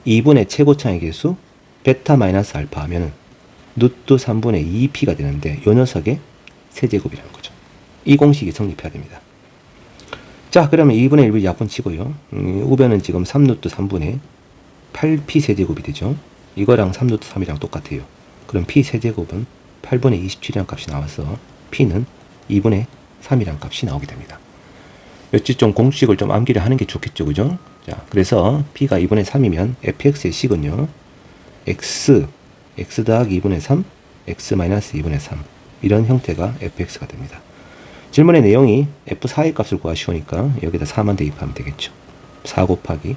2분의 최고차의 개수 베타 마이너스 알파 하면은 루트 3분의 2p가 되는데, 요 녀석의 세제곱이라는 거죠. 이 공식이 성립해야 됩니다. 자, 그러면 2분의 1을 약분 치고요. 우변은 지금 3루트 3분의 8p 세제곱이 되죠. 이거랑 3루트 3이랑 똑같아요. 그럼 p 세제곱은 8분의 27이라는 값이 나와서 p는 2분의 3이라는 값이 나오게 됩니다. 여치 좀 공식을 좀 암기를 하는 게 좋겠죠, 그죠? 자, 그래서 p가 2분의 3이면 fx의 식은요, x 더하기 2분의 3, x 마이너스 2분의 3, 이런 형태가 fx가 됩니다. 질문의 내용이 f4의 값을 구하시오니까 여기다 4만 대입하면 되겠죠. 4 곱하기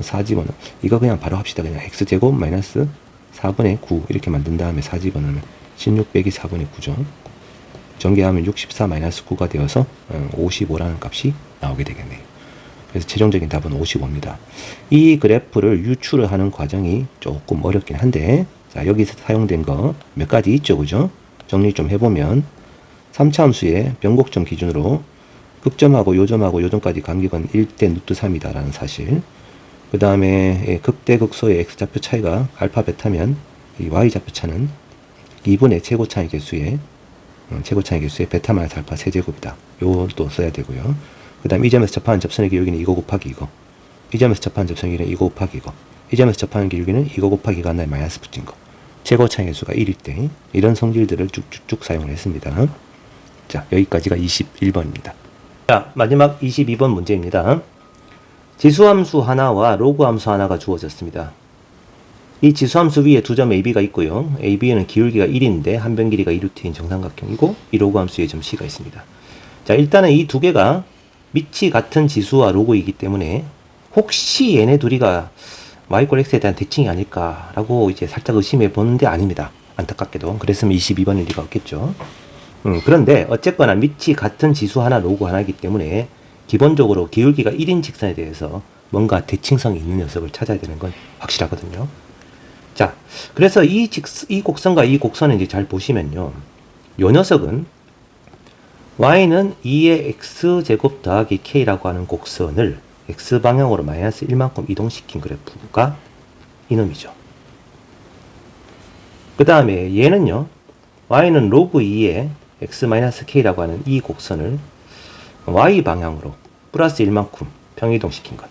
4 집어넣으면, 이거 그냥 바로 합시다. 그냥 x제곱 마이너스 4분의 9 이렇게 만든 다음에 4 집어넣으면 16 빼기 4분의 9죠. 전개하면 64 마이너스 9가 되어서 55라는 값이 나오게 되겠네요. 그래서 최종적인 답은 55입니다. 이 그래프를 유출을 하는 과정이 조금 어렵긴 한데, 자, 여기서 사용된 거 몇 가지 있죠, 그죠? 정리 좀 해보면 3차 함수의 변곡점 기준으로 극점하고 요점하고 요점까지 간격은 1대 루트 3이다 라는 사실, 그 다음에 극대 극소의 x좌표 차이가 알파 베타면 이 y좌표 차는 2분의 최고차의 개수의 베타 마이너스 알파 세제곱이다. 요것도 써야 되고요. 그 다음 이 점에서 접하는 접선의 기울기는 이거 곱하기 이거, 이 점에서 접하는 접선의 기울기는 이거 곱하기 이거, 이 점에서 접하는 기울기는 이거 곱하기 이거 하나에 마이너스 붙인 거, 최고차의 개수가 1일 때 이런 성질들을 쭉쭉쭉 사용을 했습니다. 자, 여기까지가 21번입니다. 자, 마지막 22번 문제입니다. 지수함수 하나와 로그함수 하나가 주어졌습니다. 이 지수함수 위에 두 점 AB가 있고요. AB에는 기울기가 1인데 한 변 길이가 2루트인 정삼각형이고, 이 로그함수에 점 C가 있습니다. 자, 일단은 이 두 개가 밑이 같은 지수와 로그이기 때문에 혹시 얘네 둘이가 y 꼴 x에 대한 대칭이 아닐까라고 이제 살짝 의심해 보는데 아닙니다. 안타깝게도. 그랬으면 22번일 리가 없겠죠. 그런데 어쨌거나 밑이 같은 지수 하나 로그 하나이기 때문에 기본적으로 기울기가 1인 직선에 대해서 뭔가 대칭성이 있는 녀석을 찾아야 되는 건 확실하거든요. 자, 그래서 이 곡선과 이 곡선을 이제 잘 보시면요, 요 녀석은 y는 2의 x제곱 더하기 k라고 하는 곡선을 x방향으로 마이너스 1만큼 이동시킨 그래프가 이놈이죠. 그 다음에 얘는요, y는 로그 2의 x-k라고 하는 이 곡선을 y방향으로 플러스 1만큼 평이동시킨 것,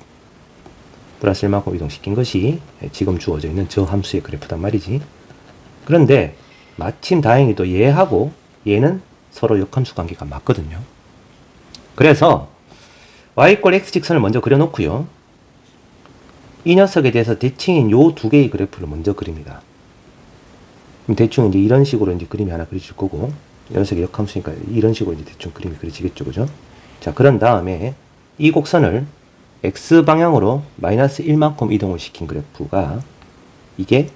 플러스 1만큼 이동시킨 것이 지금 주어져 있는 저 함수의 그래프단 말이지. 그런데 마침 다행히도 얘하고 얘는 서로 역함수 관계가 맞거든요. 그래서 y 꼴 x 직선을 먼저 그려놓고요, 이 녀석에 대해서 대칭인 요 두 개의 그래프를 먼저 그립니다. 대충 이제 이런 식으로 이제 그림이 하나 그려질 거고, 이 녀석이 역함수니까 이런 식으로 이제 대충 그림이 그려지겠죠, 그죠? 자, 그런 다음에 이 곡선을 x 방향으로 마이너스 1만큼 이동을 시킨 그래프가 이게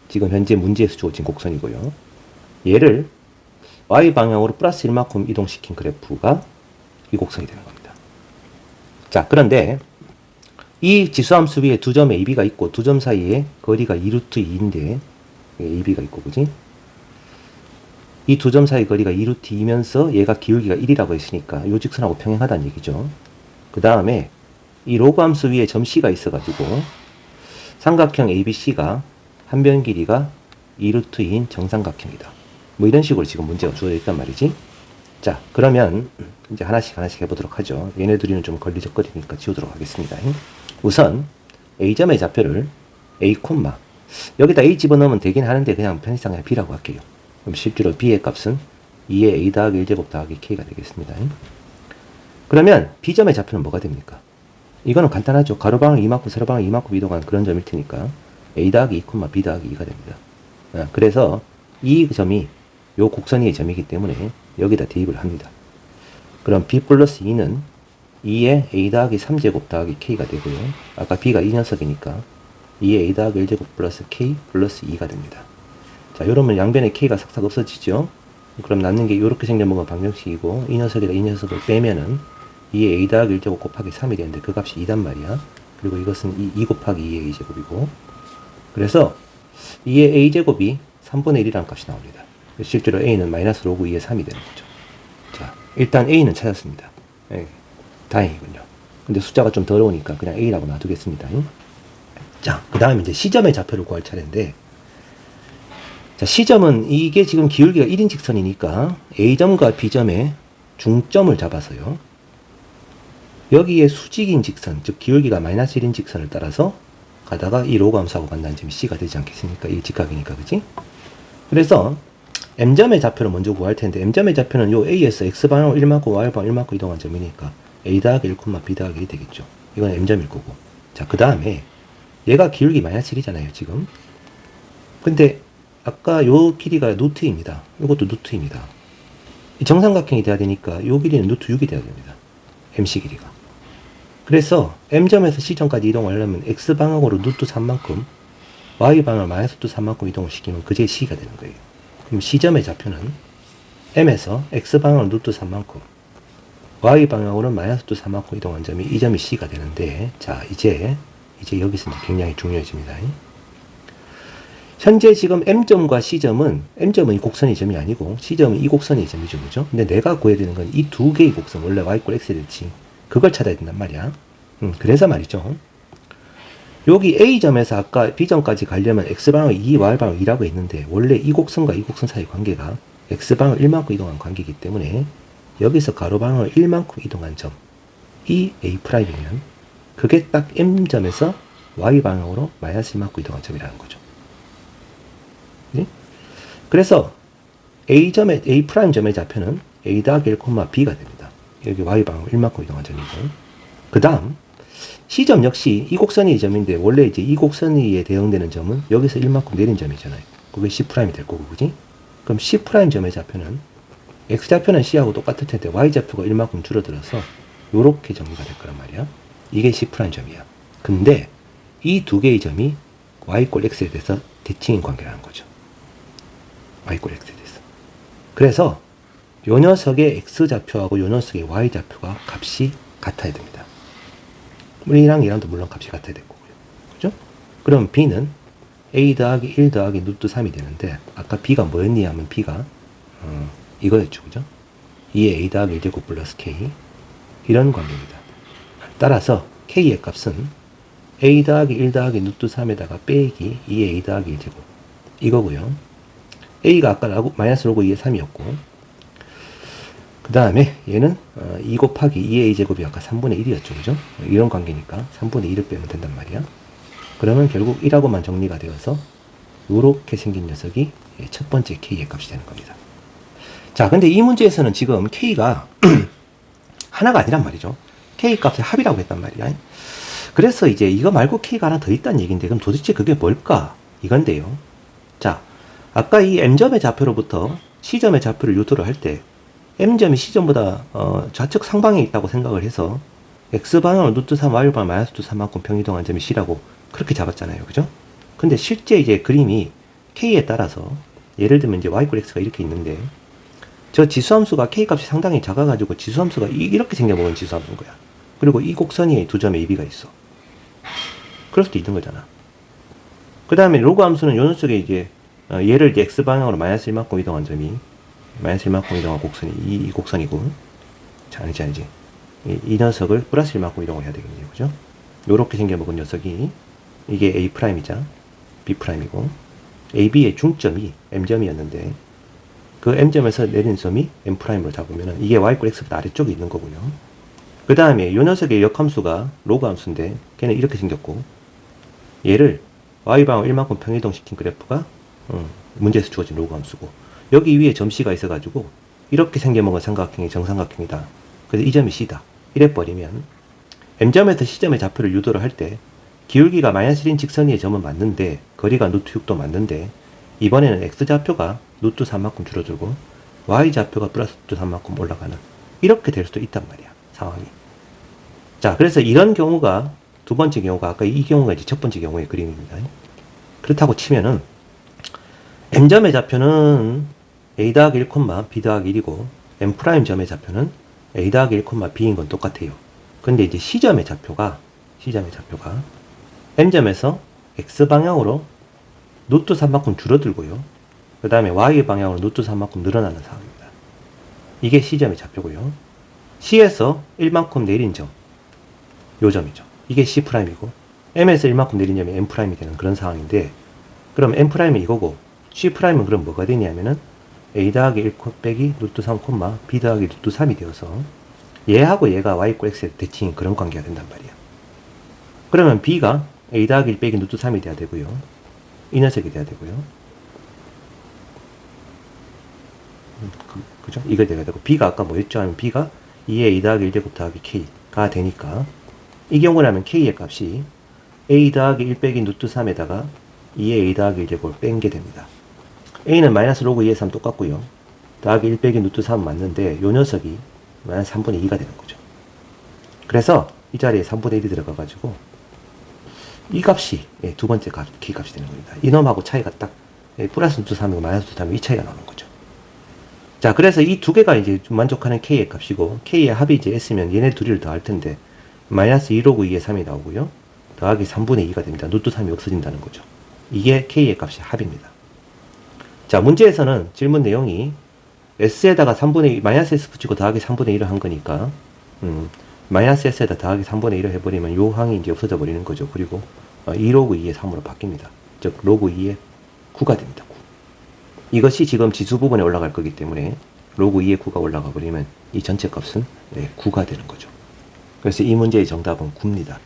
지금 현재 문제에서 주어진 곡선이고요. 얘를 y 방향으로 플러스 1만큼 이동시킨 그래프가 이 곡선이 되는 겁니다. 자, 그런데 이 지수함수 위에 두 점 AB가 있고 두 점 사이에 거리가 2루트 2인데 AB가 있고, 그지? 이 두 점 사이 거리가 2루트 2이면서 얘가 기울기가 1이라고 했으니까 요 직선하고 평행하다는 얘기죠. 그 다음에 이 로그 함수 위에 점 C가 있어가지고 삼각형 ABC가 한 변 길이가 2루트 2인 정삼각형이다. 뭐 이런 식으로 지금 문제가 주어져 있단 말이지. 자, 그러면 이제 하나씩 해보도록 하죠. 얘네들이는 좀 걸리적거리니까 지우도록 하겠습니다. 우선 A점의 좌표를 A, 여기다 A 집어넣으면 되긴 하는데 그냥 편의상 B라고 할게요. 그럼 실제로 B의 값은 2의 A 더하기 1제곱 더하기 K가 되겠습니다. 그러면 B점의 좌표는 뭐가 됩니까? 이거는 간단하죠. 가로방을 이만큼, 세로방을 이만큼 이동한 그런 점일 테니까 A 더하기 2, B 더하기 2가 됩니다. 그래서 이 점이 요 곡선 위의 점이기 때문에 여기다 대입을 합니다. 그럼 B 플러스 2는 2에 a 더하기 3제곱 더하기 k가 되고요. 아까 b가 이 녀석이니까 2에 a 더하기 1제곱 플러스 k 플러스 2가 됩니다. 자, 이러면 양변에 k가 싹싹 없어지죠. 그럼 남는 게 이렇게 생겨먹은 방정식이고 이 녀석이랑 이 녀석을 빼면은 2에 a 더하기 1제곱 곱하기 3이 되는데 그 값이 2단 말이야. 그리고 이것은 2 곱하기 2의 a제곱이고 그래서 2의 a제곱이 3분의 1이라는 값이 나옵니다. 실제로 a는 마이너스 로그 2의 3이 되는 거죠. 자, 일단 a는 찾았습니다. 예, 다행이군요. 근데 숫자가 좀 더러우니까 그냥 a라고 놔두겠습니다. 자, 그 다음에 이제 시점의 좌표를 구할 차례인데 자, 시점은 이게 지금 기울기가 1인 직선이니까 a점과 b점의 중점을 잡아서요. 여기에 수직인 직선, 즉 기울기가 마이너스 1인 직선을 따라서 가다가 이 로그 함수하고 간다는 점이 c가 되지 않겠습니까? 이 직각이니까, 그지? 그래서 m점의 좌표를 먼저 구할 텐데 m점의 좌표는 요 a에서 x방향으로 1만큼 y방향으로 1만큼 이동한 점이니까 a 더하기 1, b 더하기 1이 되겠죠. 이건 m점일 거고. 자, 그 다음에 얘가 기울기 마이너스 1이잖아요, 지금. 근데 아까 요 길이가 루트입니다. 이것도 루트입니다. 정삼각형이 돼야 되니까 요 길이는 루트 6이 돼야 됩니다. MC 길이가. 그래서 m점에서 C점까지 이동을 하려면 x방향으로 루트 3만큼 y방향으로 마이너스 루트 3만큼 이동을 시키면 그제 C가 되는 거예요. 그럼 C점의 좌표는 m에서 x방향으로 루트 3만큼 y방향으로는 마이너스 루트 3만큼 이동한 점이 이 점이 C가 되는데 자 이제 여기서 이제 굉장히 중요해집니다. 현재 지금 m점과 C점은 m점은 이 곡선의 점이 아니고 C점은 이 곡선의 점이죠, 그죠? 근데 내가 구해야 되는 건 이 두 개의 곡선, 원래 y = x에 됐지. 그걸 찾아야 된단 말이야. 그래서 말이죠. 여기 A점에서 아까 B점까지 가려면 X방향 2, Y방향 2라고 했는데 원래 이 곡선과 이 곡선 사이 관계가 X방향 1만큼 이동한 관계이기 때문에 여기서 가로방향을 1만큼 이동한 점, 이 A'이면 그게 딱 M점에서 Y방향으로 마이너스 1만큼 이동한 점이라는 거죠. 네? 그래서 A'점의, A'점의 좌표는 A 더하기 1, B가 됩니다. 여기 Y방향으로 1만큼 이동한 점이고 그 다음 C점 역시 이 곡선이 이 점인데 원래 이제 이 곡선에 대응되는 점은 여기서 1만큼 내린 점이잖아요. 그게 C'이 될 거고, 그지? 그럼 C'점의 좌표는 X좌표는 C하고 똑같을 텐데 Y좌표가 1만큼 줄어들어서 요렇게 정리가 될 거란 말이야. 이게 C'점이야. 근데 이 두 개의 점이 Y = X에 대해서 대칭인 관계라는 거죠. Y = X에 대해서. 그래서 요 녀석의 X좌표하고 요 녀석의 Y좌표가 값이 같아야 됩니다. 이랑 이랑도 물론 값이 같아야 될 거고요. 그죠? 그럼 B는 A 더하기 1 더하기 루트 3이 되는데, 아까 B가 뭐였니 하면 B가, 이거였죠. 그죠? 2의 A 더하기 1제곱 플러스 K. 이런 관계입니다. 따라서 K의 값은 A 더하기 1 더하기 루트 3에다가 빼기 2의 A 더하기 1제곱. 이거고요. A가 아까 마이너스 로그 2의 3이었고, 그 다음에 얘는 2 곱하기 2의 a제곱이 아까 3분의 1이었죠. 그죠? 이런 관계니까 3분의 1을 빼면 된단 말이야. 그러면 결국 1하고만 정리가 되어서 요렇게 생긴 녀석이 첫 번째 k의 값이 되는 겁니다. 자, 근데 이 문제에서는 지금 k가 하나가 아니란 말이죠. k 값의 합이라고 했단 말이야. 그래서 이제 이거 말고 k가 하나 더 있다는 얘기인데 그럼 도대체 그게 뭘까? 이건데요. 자, 아까 이 m점의 좌표로부터 c점의 좌표를 유도를 할 때 m점이 C점보다 좌측 상방에 있다고 생각을 해서 X방향으로 루트 3, Y방향 마이너스 루트 3만큼 평이동한 점이 C라고 그렇게 잡았잖아요. 그죠? 근데 실제 이제 그림이 K에 따라서 예를 들면 이제 Y = X가 이렇게 있는데 저 지수함수가 K 값이 상당히 작아가지고 지수함수가 이렇게 생겨먹은 지수함수인 거야. 그리고 이 곡선이 두 점에 AB가 있어. 그럴 수도 있는 거잖아. 그 다음에 로그 함수는 요 녀석에 이제 얘를 이제 X방향으로 마이너스 1만큼 이동한 점이 마이너스 1만큼 이동한 곡선이 이 곡선이고, 자, 아니지. 이 녀석을 플러스 1만큼 이동을 해야 되겠네요. 그죠? 요렇게 생겨먹은 녀석이 이게 A'이자 B'이고 AB의 중점이 M점이었는데 그 M점에서 내린 점이 M'으로 잡으면 이게 Y = X보다 아래쪽에 있는 거고요. 그 다음에 요 녀석의 역함수가 로그 함수인데 걔는 이렇게 생겼고 얘를 Y방향 1만큼 평이동시킨 그래프가 문제에서 주어진 로그 함수고 여기 위에 점C가 있어가지고 이렇게 생겨먹은 삼각형이 정삼각형이다. 그래서 이 점이 C다. 이래버리면 M점에서 C점의 좌표를 유도를 할 때 기울기가 마이너스 1인 직선의 점은 맞는데 거리가 루트 6도 맞는데 이번에는 X좌표가 루트 3만큼 줄어들고 Y좌표가 플러스 루트 3만큼 올라가는 이렇게 될 수도 있단 말이야. 상황이. 자, 그래서 이런 경우가 두 번째 경우가 아까 이 경우가 이제 첫 번째 경우의 그림입니다. 그렇다고 치면은 M점의 좌표는 A 더하기 1, B 더하기 1이고 M' 점의 좌표는 A 더하기 1, B인 건 똑같아요. 근데 이제 C점의 좌표가 M점에서 X방향으로 루트 3만큼 줄어들고요. 그 다음에 Y 방향으로 루트 3만큼 늘어나는 상황입니다. 이게 C점의 좌표고요. C에서 1만큼 내린 점, 요 점이죠. 이게 C'이고 M에서 1만큼 내린 점이 M'이 되는 그런 상황인데, 그럼 M'이 이거고 C'은 그럼 뭐가 되냐면은 A 더하기 1 빼기 루트 3, B 더하기 루트 3이 되어서 얘하고 얘가 Y 꼴 X의 대칭인 그런 관계가 된단 말이야. 그러면 B가 A 더하기 1 빼기 루트 3이 돼야 되고요. 이 녀석이 돼야 되고요. 그죠? 이거 돼야 되고, B가 아까 뭐였죠? 하면 B가 2의 A 더하기 1제곱 더하기 K가 되니까, 이 경우라면 K의 값이 A 더하기 1 빼기 루트 3에다가 2의 A 더하기 1제곱을 뺀 게 됩니다. A는 마이너스 로그 2의 3 똑같고요. 더하기 1 빼기 루트 3 맞는데, 요 녀석이 마이너스 3분의 2가 되는 거죠. 그래서 이 자리에 3분의 1이 들어가가지고, 이 값이 두 번째 값, K 값이 되는 겁니다. 이놈하고 차이가 딱 플러스 루트 3이고 마이너스 루트 3이고 이 차이가 나오는 거죠. 자, 그래서 이 두 개가 이제 좀 만족하는 K의 값이고, K의 합이 이제 S면 얘네 둘이를 더할 텐데, 마이너스 2 로그 2의 3이 나오고요. 더하기 3분의 2가 됩니다. 루트 3이 없어진다는 거죠. 이게 K의 값이 합입니다. 자, 문제에서는 질문 내용이 S에다가 3분의 2, 마이너스 S 붙이고 더하기 3분의 1을 한 거니까, 마이너스 S에다 더하기 3분의 1을 해버리면 요 항이 이제 없어져 버리는 거죠. 그리고 2 로그 2의 3으로 바뀝니다. 즉, 로그 2의 9가 됩니다. 9. 이것이 지금 지수 부분에 올라갈 거기 때문에 로그 2의 9가 올라가 버리면 이 전체 값은 9가 되는 거죠. 그래서 이 문제의 정답은 9입니다.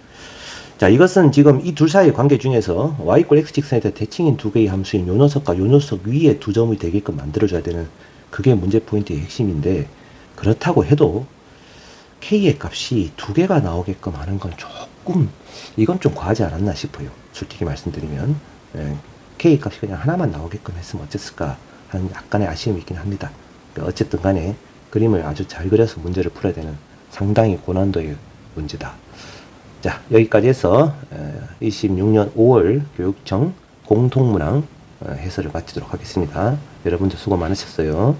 자, 이것은 지금 이 둘 사이의 관계 중에서 y 꼴 x 직선에 대칭인 두 개의 함수인 요 녀석과 요 녀석 위에 두 점이 되게끔 만들어줘야 되는 그게 문제 포인트의 핵심인데, 그렇다고 해도 k의 값이 두 개가 나오게끔 하는 건 조금, 이건 좀 과하지 않았나 싶어요. 솔직히 말씀드리면 k 값이 그냥 하나만 나오게끔 했으면 어땠을까 하는 약간의 아쉬움이 있긴 합니다. 그러니까 어쨌든 간에 그림을 아주 잘 그려서 문제를 풀어야 되는 상당히 고난도의 문제다. 자, 여기까지 해서 26년 5월 교육청 공통문항 해설을 마치도록 하겠습니다. 여러분들 수고 많으셨어요.